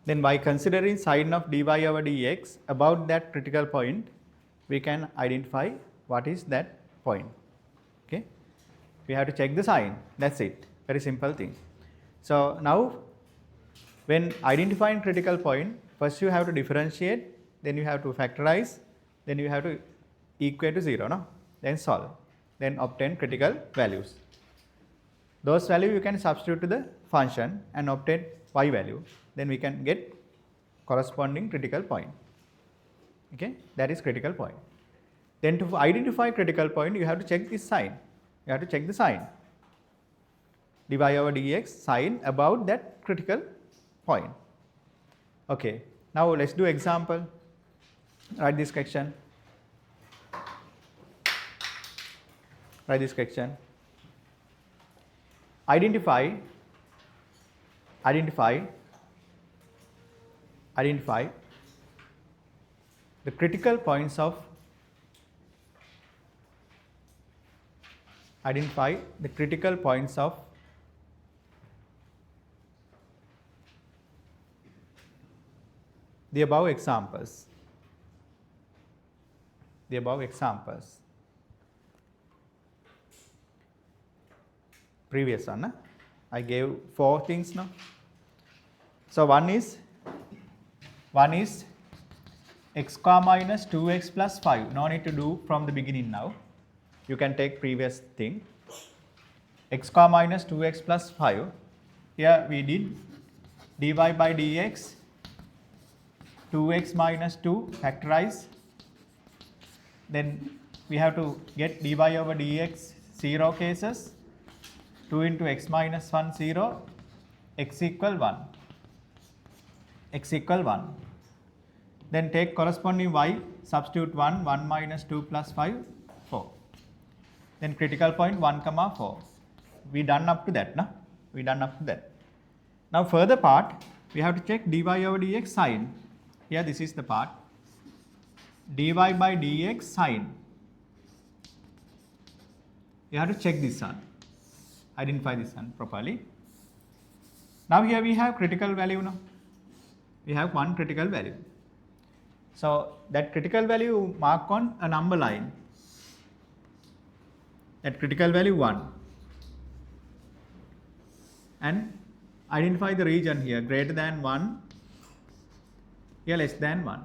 Then by considering sign of dy over dx about that critical point, we can identify what is that point. Okay, we have to check the sign, that's it, very simple thing. So now when identifying critical point, first you have to differentiate, then you have to factorize, then you have to equate to 0, no? Then solve, then obtain critical values. Those values you can substitute to the function and obtain y value, then we can get corresponding critical point. Okay, that is critical point. Then to identify critical point, you have to check this sign. You have to check the sign, dy over dx sign about that critical point. Okay, now let's do example. Write this question. Write this question. Identify the critical points of the above examples. Previous one, I gave 4 things now. So one is x square minus 2x plus 5. No need to do from the beginning now. You can take previous thing. X square minus 2x plus 5. Here we did dy by dx 2x minus 2 factorize. Then we have to get dy over dx 0 cases. 2 into x minus 1 0, x equal 1. Then take corresponding y, substitute 1 minus 2 plus 5 4. Then critical point 1 comma 4. We done up to that, no? Now further part, we have to check dy over dx sign. Here this is the part, dy by dx sign. You have to check this one, identify this one properly. Now here we have critical value now. We have one critical value. So that critical value mark on a number line. That critical value 1. And identify the region here, greater than 1, here less than 1.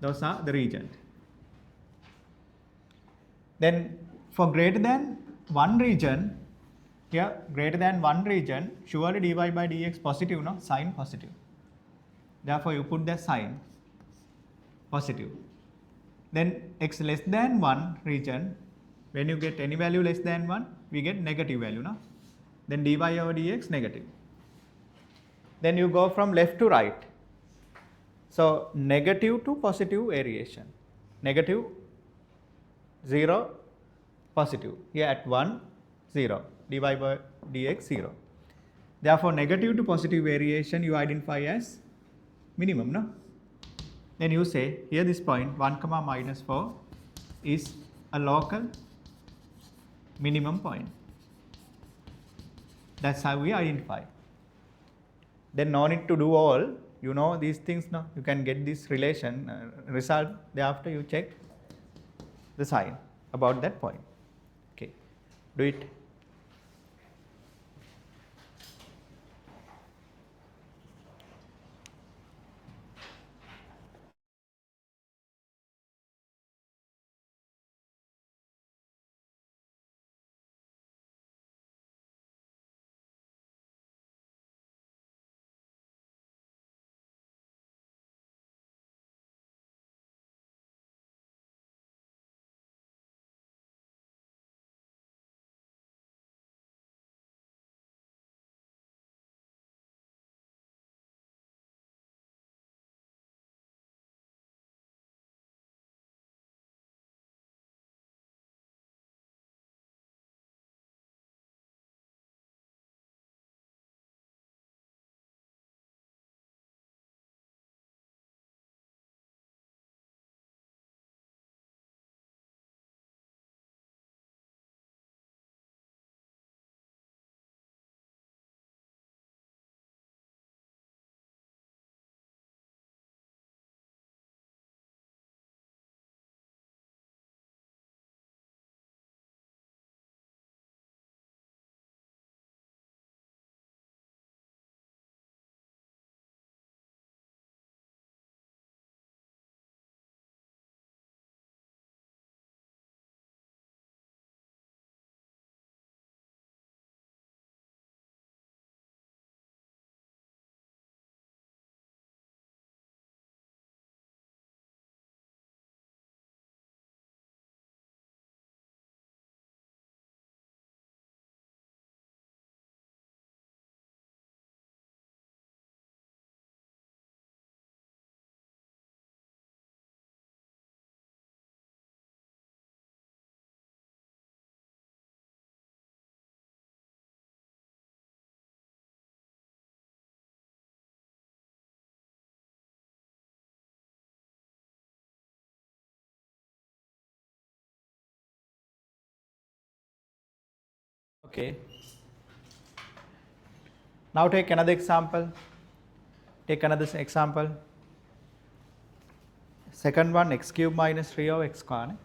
Those are the region. Then for greater than 1 region, here greater than 1 region, surely dy by dx positive, no? Sign positive. Therefore you put the sign positive. Then x less than 1 region, when you get any value less than 1, we get negative value, no? Then dy over dx negative. Then you go from left to right. So negative to positive variation. Negative 0 positive. Here at 1 0, dy by dx 0. Therefore negative to positive variation you identify as minimum, no? Then you say here this point 1 comma minus 4 is a local minimum point. That's how we identify. Then no need to do all, you know these things now. You can get this relation result. Thereafter you check the sign about that point. Okay, do it. Okay. Now take another example. Take another example. Second one, x cube minus 3 over x square.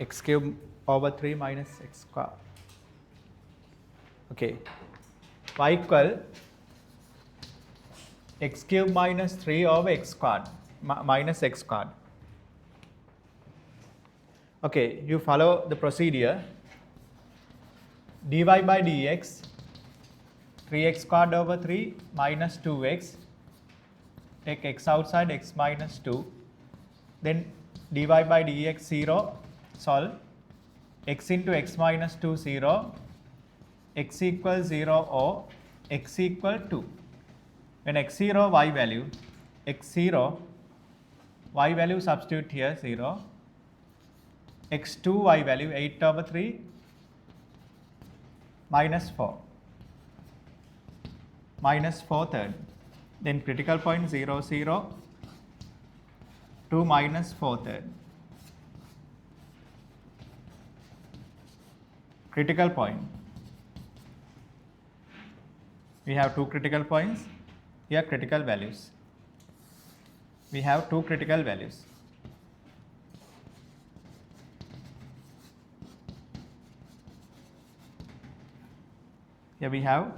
X cube over 3 minus x square. Okay. Y equal x cube minus 3 over x squared minus x squared. Okay, you follow the procedure. dy by dx, 3x squared over 3 minus 2x. Take x outside, x minus 2. Then dy by dx 0, solve. X into x minus 2 0, x equals 0 or x equal 2. When x0 y value, x0 y value substitute here 0, x2 y value 8 over 3 minus 4, minus 4 third. Then critical point 0 0, 2 minus 4 third. Critical point. We have two critical points. Here critical values. We have two critical values. Here we have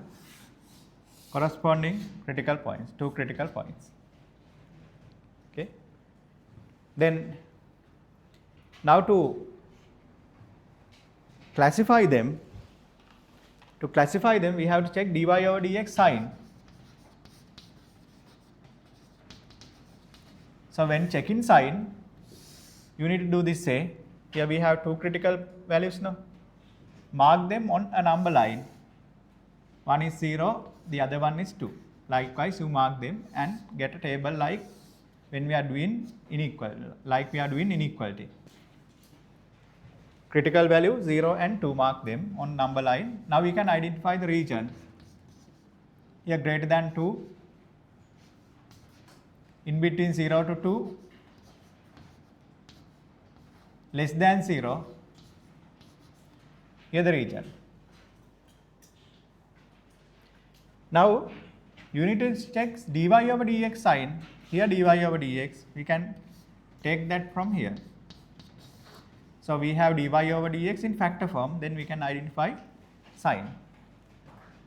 corresponding critical points, two critical points. Okay. Then now to classify them, we have to check dy over dx sign. So when checking sign, you need to do this say. Here we have two critical values now. Mark them on a number line. One is 0, the other one is 2. Likewise, you mark them and get a table like when we are doing inequality. Critical value 0 and 2, mark them on number line. Now we can identify the region. Here greater than 2, in between 0 to 2, less than 0, here the region. Now you need to check dy over dx sign. Here dy over dx, we can take that from here. So we have dy over dx in factor form, then we can identify sign.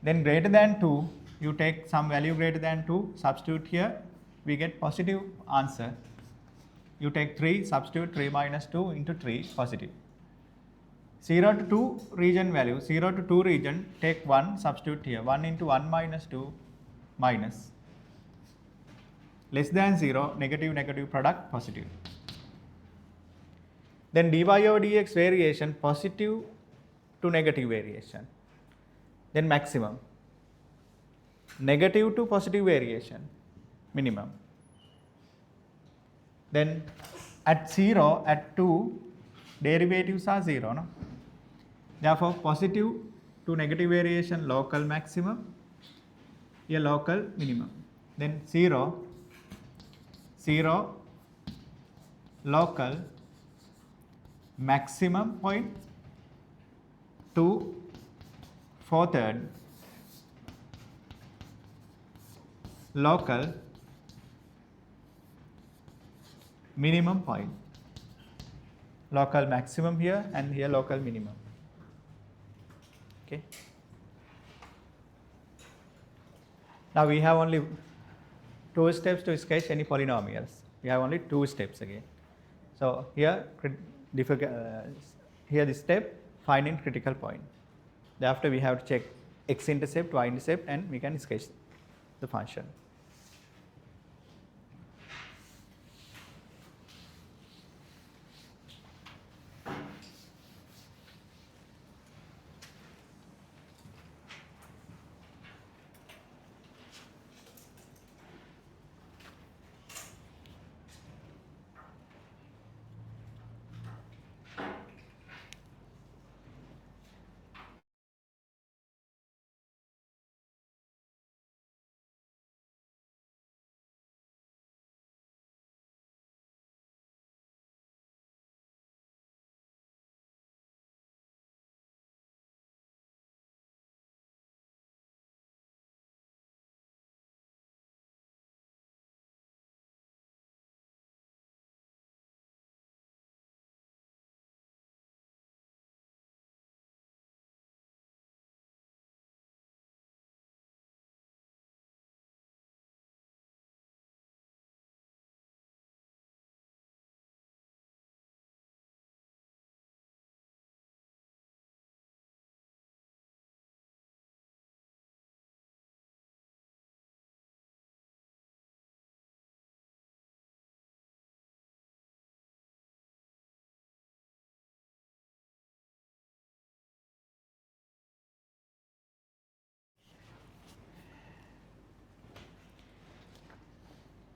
Then greater than 2, you take some value greater than 2, substitute here, we get positive answer. You take 3, substitute 3 minus 2 into 3, positive. 0 to 2 region value, 0 to 2 region, take 1, substitute here, 1 into 1 minus 2, minus. Less than 0, negative, negative product, positive. Then dy over dx variation, positive to negative variation. Then maximum. Negative to positive variation, minimum. Then at 0, at 2, derivatives are 0. No? Therefore, positive to negative variation, local maximum, here local minimum. Then 0, 0, local maximum point, 2, 4 third, local minimum point. Local maximum here and here local minimum. Okay. Now we have only 2 steps to sketch any polynomials. We have only 2 steps again. So here this step, finding critical point. Thereafter we have to check x-intercept, y-intercept, and we can sketch the function.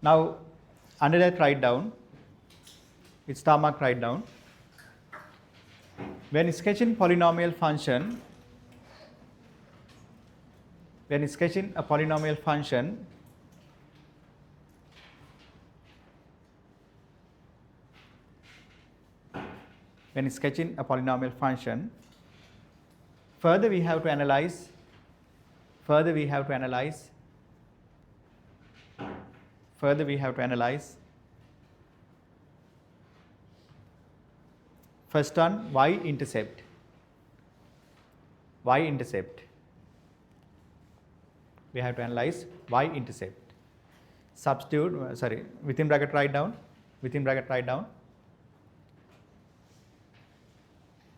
Now under that write down, with star mark write down, when sketching polynomial function, when sketching a polynomial function, further we have to analyze first one y-intercept. We have to analyze y-intercept. Substitute, within bracket write down,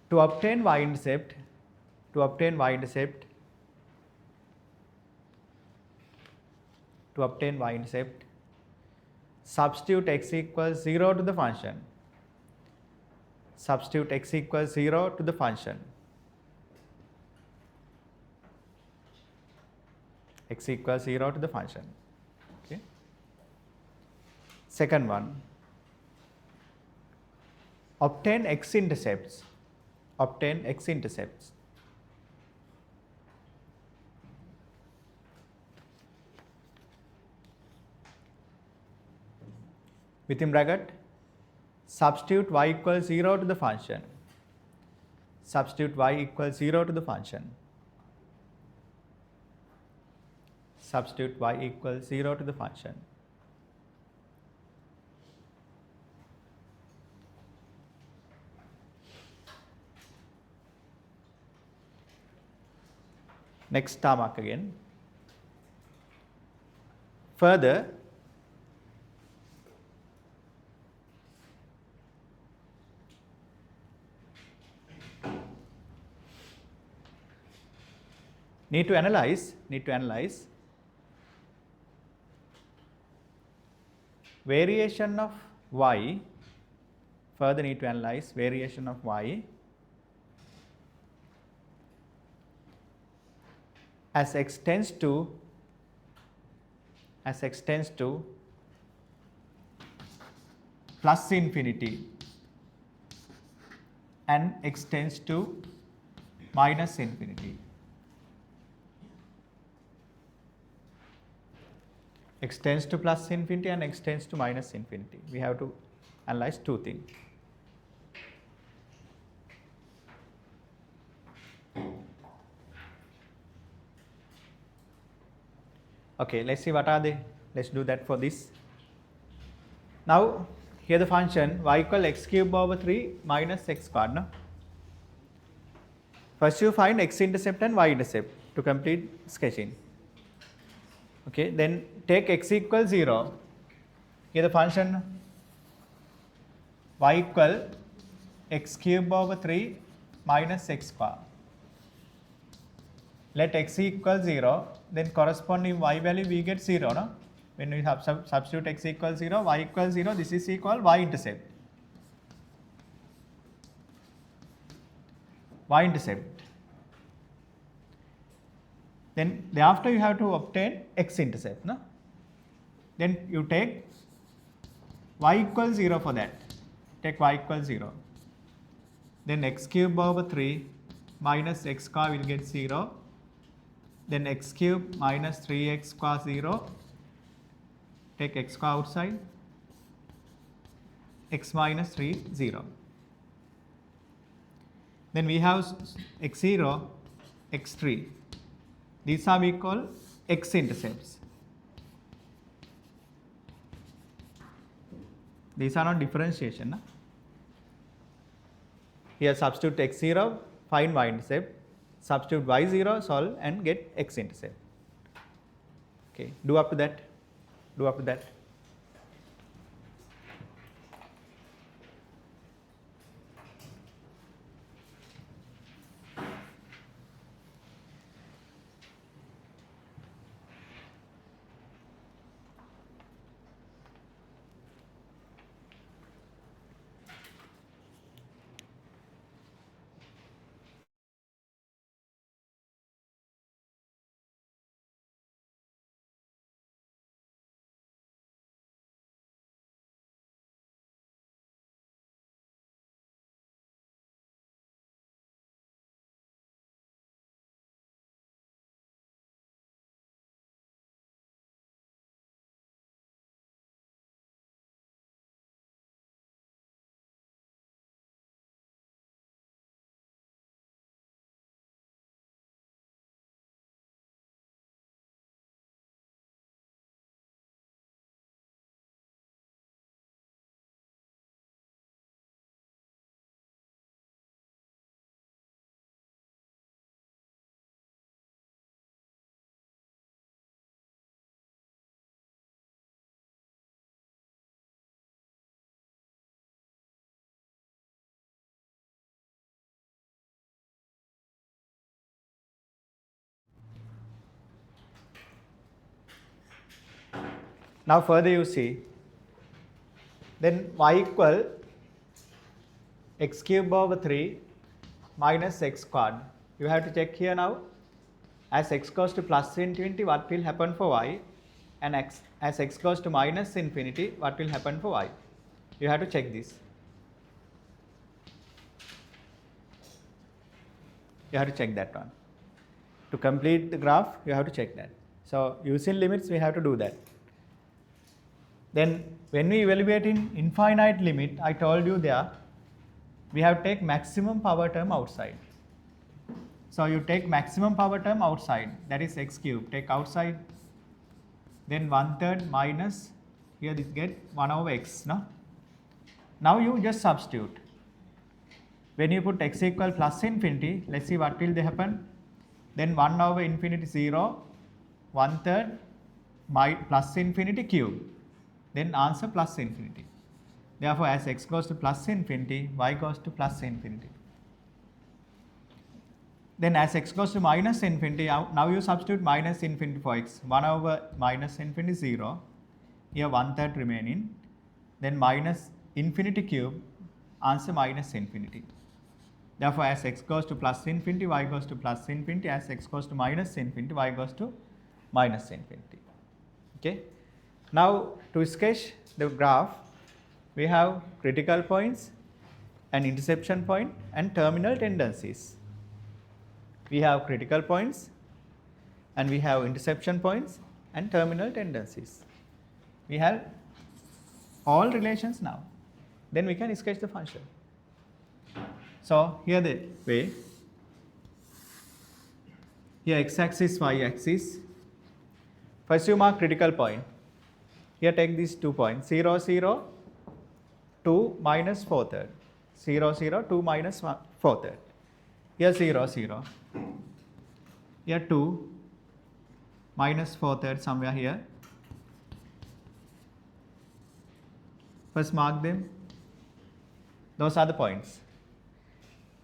to obtain y-intercept, substitute x equals 0 to the function. Okay. Second one, obtain x-intercepts. Within bracket, substitute y equals 0 to the function. Next star mark again. Further, need to analyze variation of y. Further need to analyze variation of y as x tends to plus infinity and x tends to minus infinity. X tends to plus infinity and x tends to minus infinity. We have to analyze two things. Okay, let's see what are they. Let's do that for this. Now, here the function y equal x cube over 3 minus x squared. No? First you find x-intercept and y-intercept to complete sketching. Okay, then take x equals 0. Here the function y equal x cube over 3 minus x squared. Let x equal 0, then corresponding y value we get 0. No? When we have substitute x equals 0, y equals 0, this is equal y-intercept. Then thereafter you have to obtain x-intercept. No? Then you take y equals 0 for that. Take y equals 0. Then x cube over 3 minus x square will get 0. Then x cube minus 3x square 0. Take x square outside. X minus 3, 0. Then we have x0, x3. These are we call x-intercepts. These are not differentiation. Na? Here substitute x0, find y-intercept. Substitute y0, solve and get x-intercept. Okay, do up to that. Now further you see, then y equal x cube over 3 minus x squared. You have to check here now. As x goes to plus infinity, what will happen for y? And as x goes to minus infinity, what will happen for y? You have to check this. You have to check that one. To complete the graph, you have to check that. So using limits, we have to do that. Then when we evaluate in infinite limit, I told you there, we have to take maximum power term outside. So you take maximum power term outside, that is x cube, take outside, then 1/3 minus, here this get 1 over x, no? Now you just substitute. When you put x equal plus infinity, let's see what will they happen. Then 1 over infinity 0, 1/3 plus infinity cube. Then answer plus infinity. Therefore, as x goes to plus infinity, y goes to plus infinity. Then as x goes to minus infinity, now you substitute minus infinity for x. 1 over minus infinity 0. Here 1/3 remaining. Then minus infinity cube, answer minus infinity. Therefore, as x goes to plus infinity, y goes to plus infinity. As x goes to minus infinity, y goes to minus infinity. Okay. Now, to sketch the graph, we have critical points, an intersection point, and terminal tendencies. We have critical points, and we have intersection points, and terminal tendencies. We have all relations now. Then we can sketch the function. So here the way, here x-axis, y-axis. First you mark critical point. Here take these 2 points, 0, 0, 2 minus 4/3. 0, 0, 2 minus 4/3. Here 0, 0. Here 2 minus 4/3 somewhere here. First mark them. Those are the points.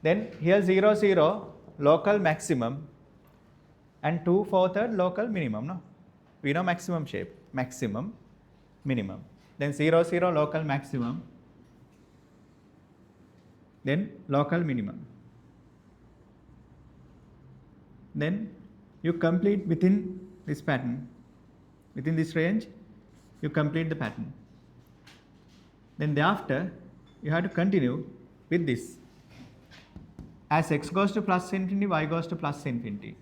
Then here 0, 0, local maximum, and 2 4/3 local minimum. No? We know maximum shape, maximum, minimum. Then 0, 0, local maximum, then local minimum. Then you complete within this pattern, within this range, you complete the pattern. Then thereafter, you have to continue with this. As x goes to plus infinity, y goes to plus infinity.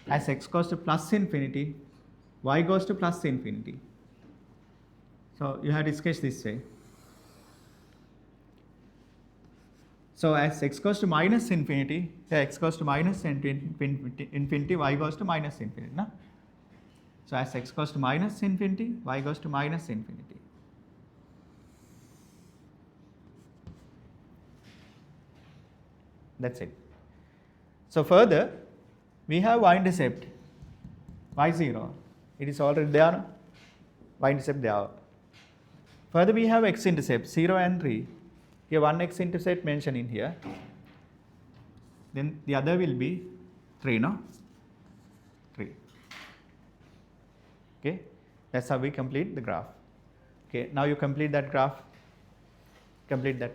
As x goes to plus infinity, y goes to plus infinity. So you have to sketch this way. So as x goes to minus infinity, here x goes to minus infinity, y goes to minus infinity. No? So as x goes to minus infinity, y goes to minus infinity. That's it. So further, we have y-intercept, y0. It is already there, no? Y-intercept there. Further, we have x-intercept, 0 and 3. Here one x-intercept mentioned in here. Then the other will be 3, no? 3. Okay, that's how we complete the graph. Okay, now you complete that graph, complete that.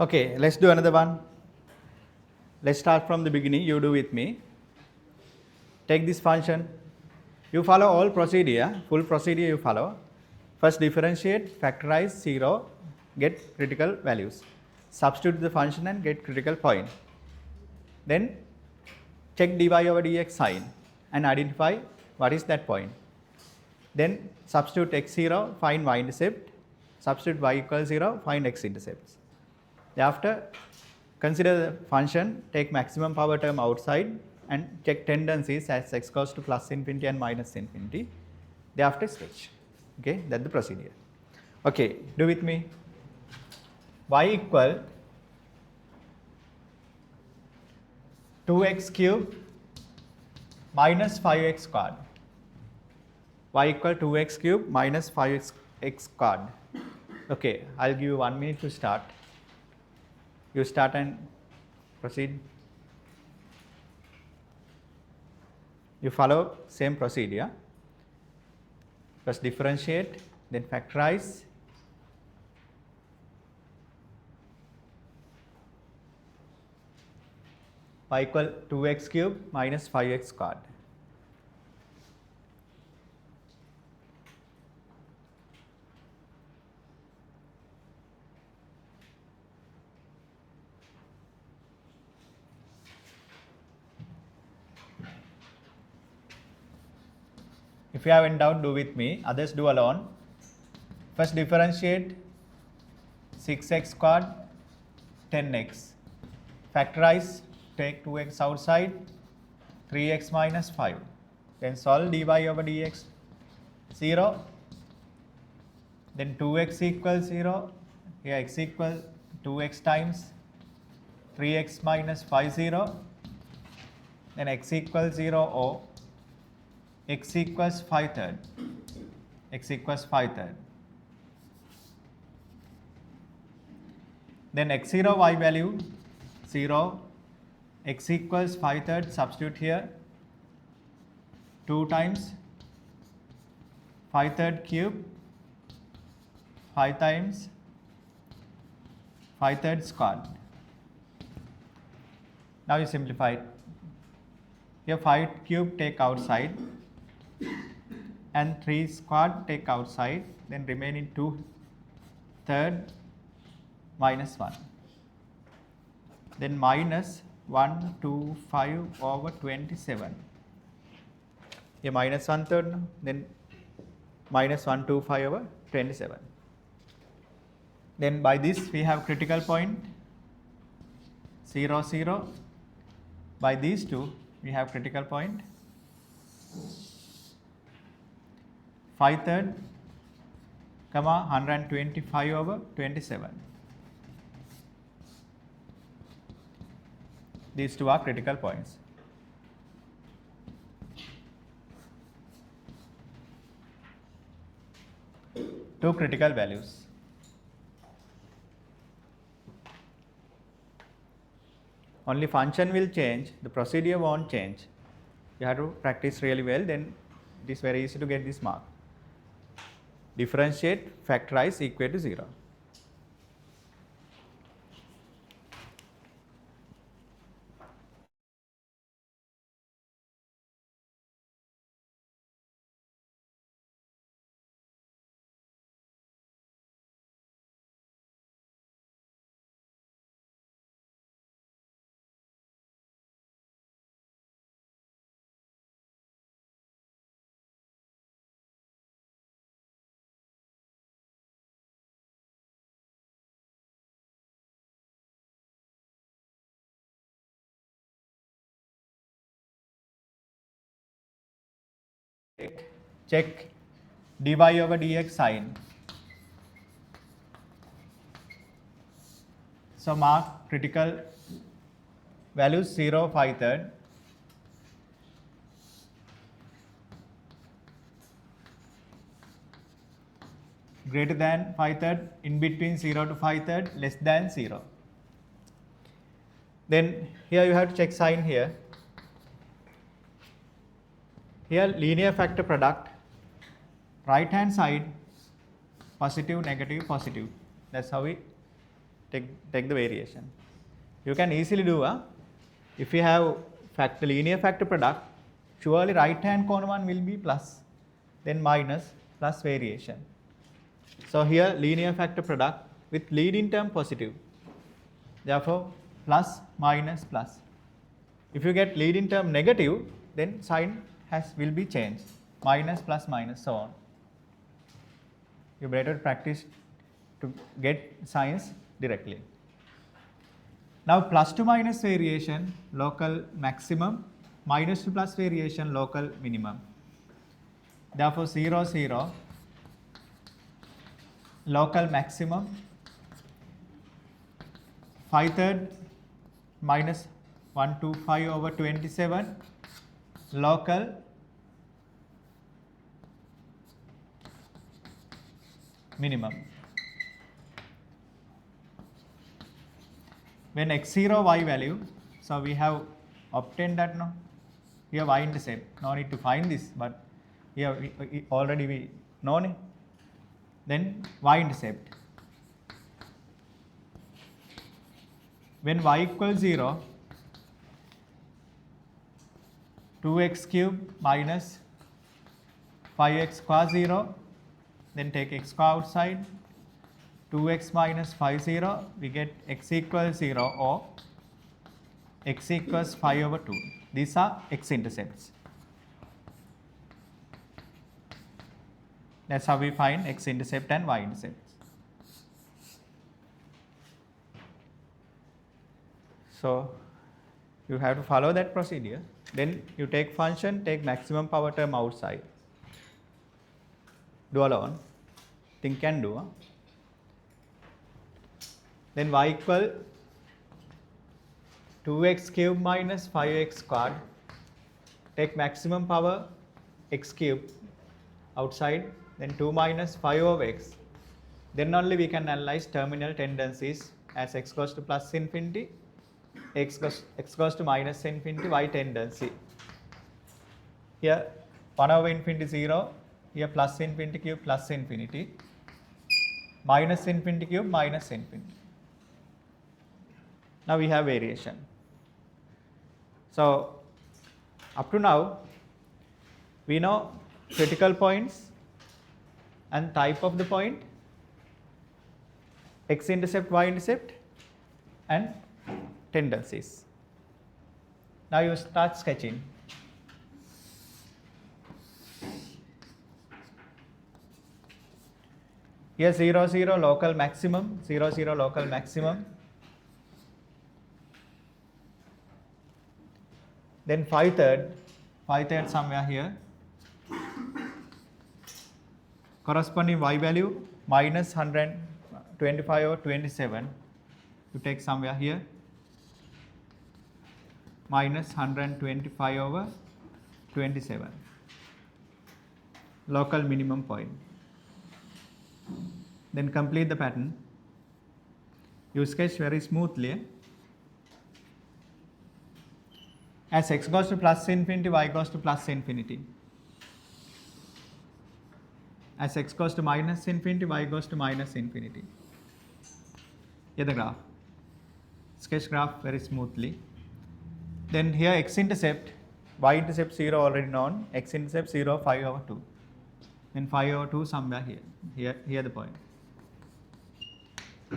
Okay, let's do another one. Let's start from the beginning. You do with me. Take this function. You follow all procedure, full procedure you follow. First differentiate, factorize 0, get critical values. Substitute the function and get critical point. Then check dy over dx sign and identify what is that point. Then substitute x0, find y-intercept. Substitute y equals 0, find x-intercepts. Thereafter, consider the function, take maximum power term outside and check tendencies as x goes to plus infinity and minus infinity. Thereafter switch. Okay, that's the procedure. Okay, do with me. Y equal 2x cube minus 5x squared. Y equal 2x cube minus 5x squared. Okay, I'll give you 1 minute to start. You start and proceed. You follow same procedure. First differentiate, then factorize. Y equal 2x cube minus 5x squared. If you have any doubt, do with me. Others do alone. First differentiate 6x squared, 10x. Factorize, take 2x outside, 3x minus 5. Then solve dy over dx 0. Then 2x equals 0. Here x equals 2x times 3x minus 5 0. Then x equals 0 or x equals 5/3. X equals 5/3. Then x0 y value 0. X equals 5/3. Substitute here. 2 times 5/3 cube. 5 times 5/3 squared. Now you simplify it. Here 5 cube take outside and 3 squared take outside, then remaining 2/3 minus 1. Then minus 125 over 27. Here minus 1/3, then minus 125 over 27. Then by this we have critical point 0 0. By these two we have critical point 5/3, 125 over 27. These two are critical points. Two critical values. Only function will change, the procedure won't change. You have to practice really well, then it is very easy to get this mark. Differentiate, factorize equal to 0. Check dy over dx sign. So mark critical values 0 5/3. Greater than 5/3, in between 0 to 5/3, less than 0. Then here you have to check sign here. Here linear factor product, right hand side positive, negative, positive. That's how we take the variation. You can easily do if you have linear factor product, surely right hand corner one will be plus, then minus, plus variation. So here linear factor product with leading term positive, therefore plus, minus, plus. If you get leading term negative, then sign will be changed, minus, plus, minus, so on. You better practice to get signs directly. Now plus to minus variation, local maximum, minus to plus variation, local minimum. Therefore 0, 0, local maximum, 5/3 minus 125/27, local minimum. When x0 y value, so we have obtained that now. Here y intercept, no need to find this, but here we already know it. Then y intercept. When y equals 0, 2x cube minus 5x square 0, then take x square outside, 2x minus 5 0, we get x equals 0 or x equals 5/2. These are x intercepts. That's how we find x intercept and y intercepts. So you have to follow that procedure. Then you take function, take maximum power term outside. Do alone. Think can do. Then y equal 2x cube minus 5x squared. Take maximum power x cube outside, then 2 minus 5/x. Then only we can analyze terminal tendencies as x goes to plus infinity, x goes to minus infinity, y tendency. Here 1/infinity 0, here plus infinity cube plus infinity, minus infinity cube minus infinity. Now we have variation. So up to now we know critical points and type of the point, x intercept, y intercept, and tendencies. Now you start sketching. Here 0 0 local maximum, 0 0 local maximum. Then 5/3 somewhere here. Corresponding y value minus 125/27. You take somewhere here. Minus 125/27. Local minimum point. Then complete the pattern. You sketch very smoothly. As x goes to plus infinity, y goes to plus infinity. As x goes to minus infinity, y goes to minus infinity. Here the graph. Sketch graph very smoothly. Then here x intercept, y intercept 0 already known, x intercept 0, 5/2. Then 5/2 somewhere here. Here the point.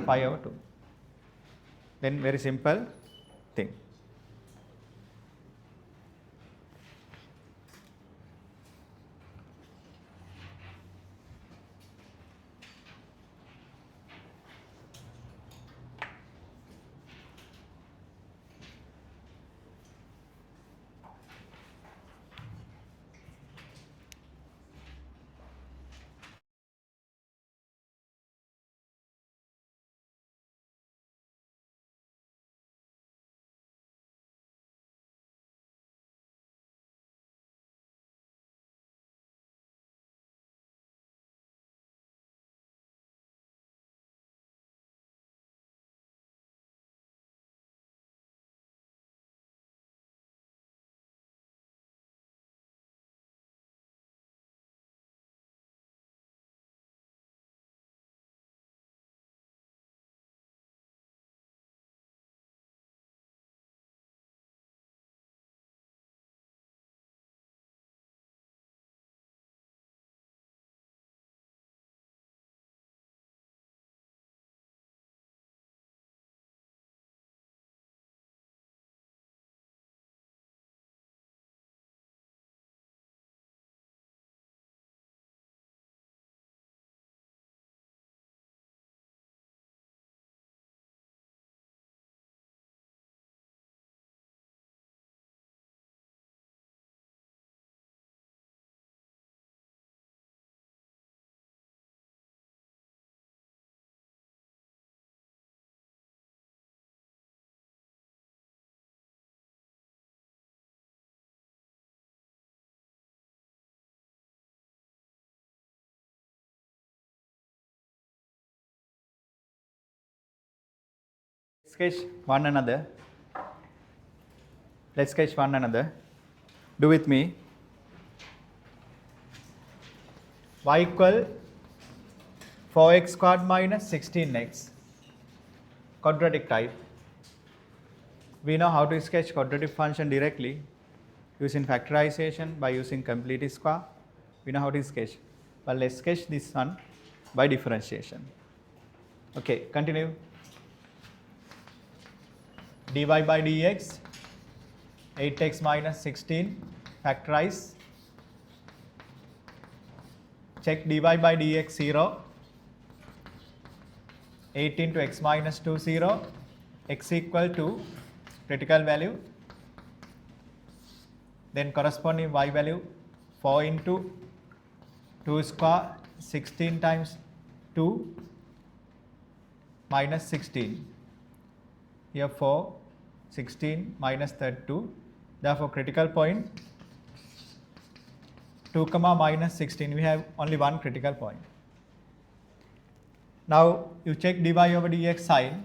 5/2. Then very simple thing. sketch one another. Let's sketch one another. Do with me. Y equal 4x squared minus 16x. Quadratic type. We know how to sketch quadratic function directly using factorization by using complete square. We know how to sketch. But let's sketch this one by differentiation. Okay, continue. dy by dx 8x minus 16 factorize. Check dy by dx 0. 8 into x minus 2 0. X equal to critical value. Then corresponding y value 4 into 2 square 16 times 2 minus 16. Here 4, 16 minus 32. Therefore, critical point 2 comma minus 16. We have only one critical point. Now you check dy over dx sign.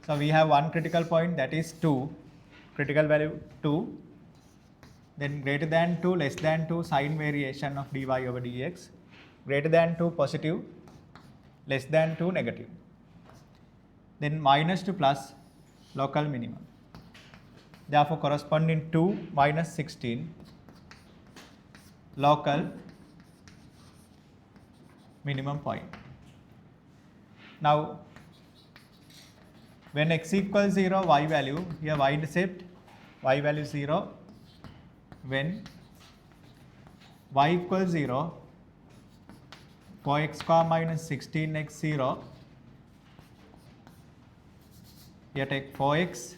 So we have one critical point, that is 2. Critical value 2. Then greater than 2, less than 2, sign variation of dy over dx. Greater than 2 positive, less than 2 negative. Then minus to plus, local minimum. Therefore, corresponding 2 minus 16, local minimum point. Now, when x equals 0, y value, here y intercept, y value 0. When y equals 0, 4x square minus 16x 0. Here take 4x,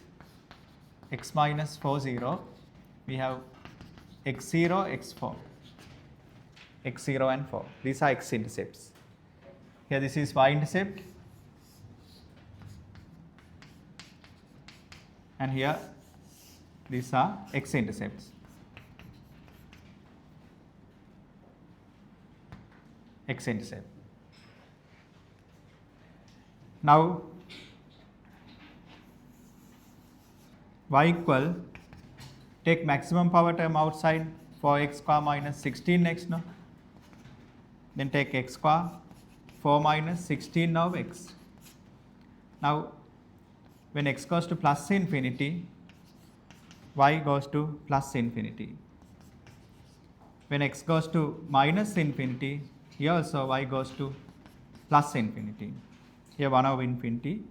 x minus 4 0. We have x0, x4, x0 and 4. These are x intercepts. Here this is y intercept. And here these are x intercepts. X intercept. Now y equal, take maximum power term outside, 4x square minus 16x now. Then take x square, 4 minus 16 now x. Now when x goes to plus infinity, y goes to plus infinity. When x goes to minus infinity, here also y goes to plus infinity. Here 1 over infinity.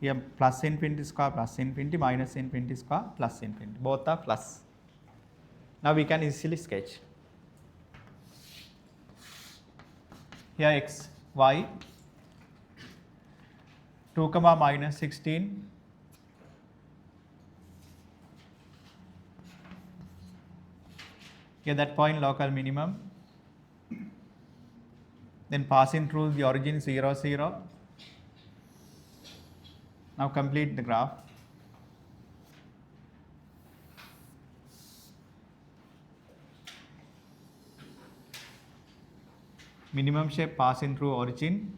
Here plus infinity square plus infinity, minus infinity square plus infinity. Both are plus. Now we can easily sketch. Here x, y, 2 comma minus 16. Here that point local minimum. Then passing through the origin 0 0. Now complete the graph. Minimum shape passing through origin.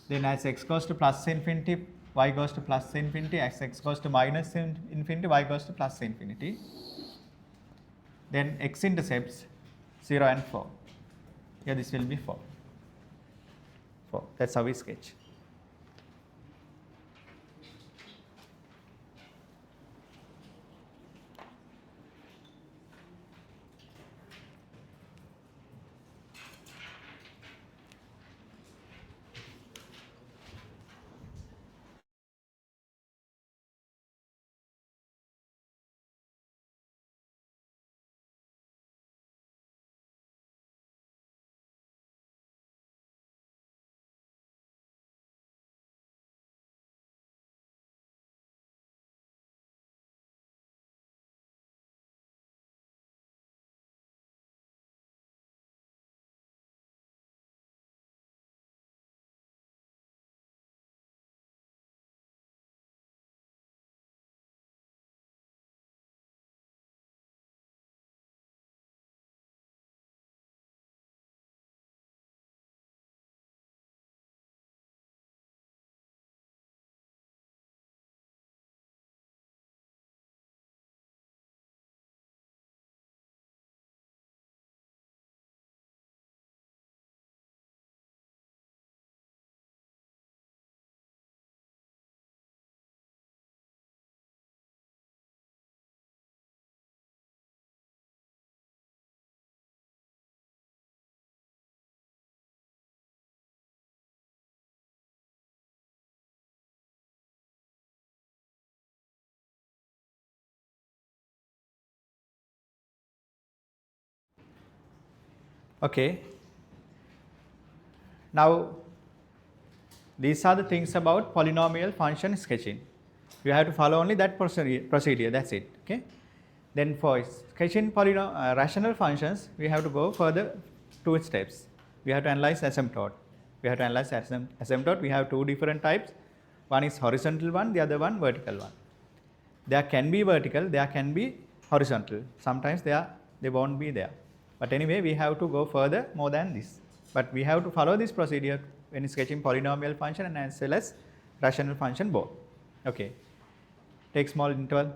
Then as x goes to plus infinity, y goes to plus infinity. As x goes to minus infinity, y goes to plus infinity. Then x intercepts 0 and 4. Here this will be 4. That's how we sketch. Okay. Now, these are the things about polynomial function sketching. You have to follow only that procedure, that's it. Okay. Then for sketching rational functions, we have to go further 2 steps. We have to analyze asymptote. We have to analyze asymptote. We have 2 different types. One is horizontal one, the other one vertical one. There can be vertical, there can be horizontal. Sometimes they won't be there. But anyway, we have to go further more than this. But we have to follow this procedure when sketching polynomial function and as well as rational function both. Okay. Take small interval.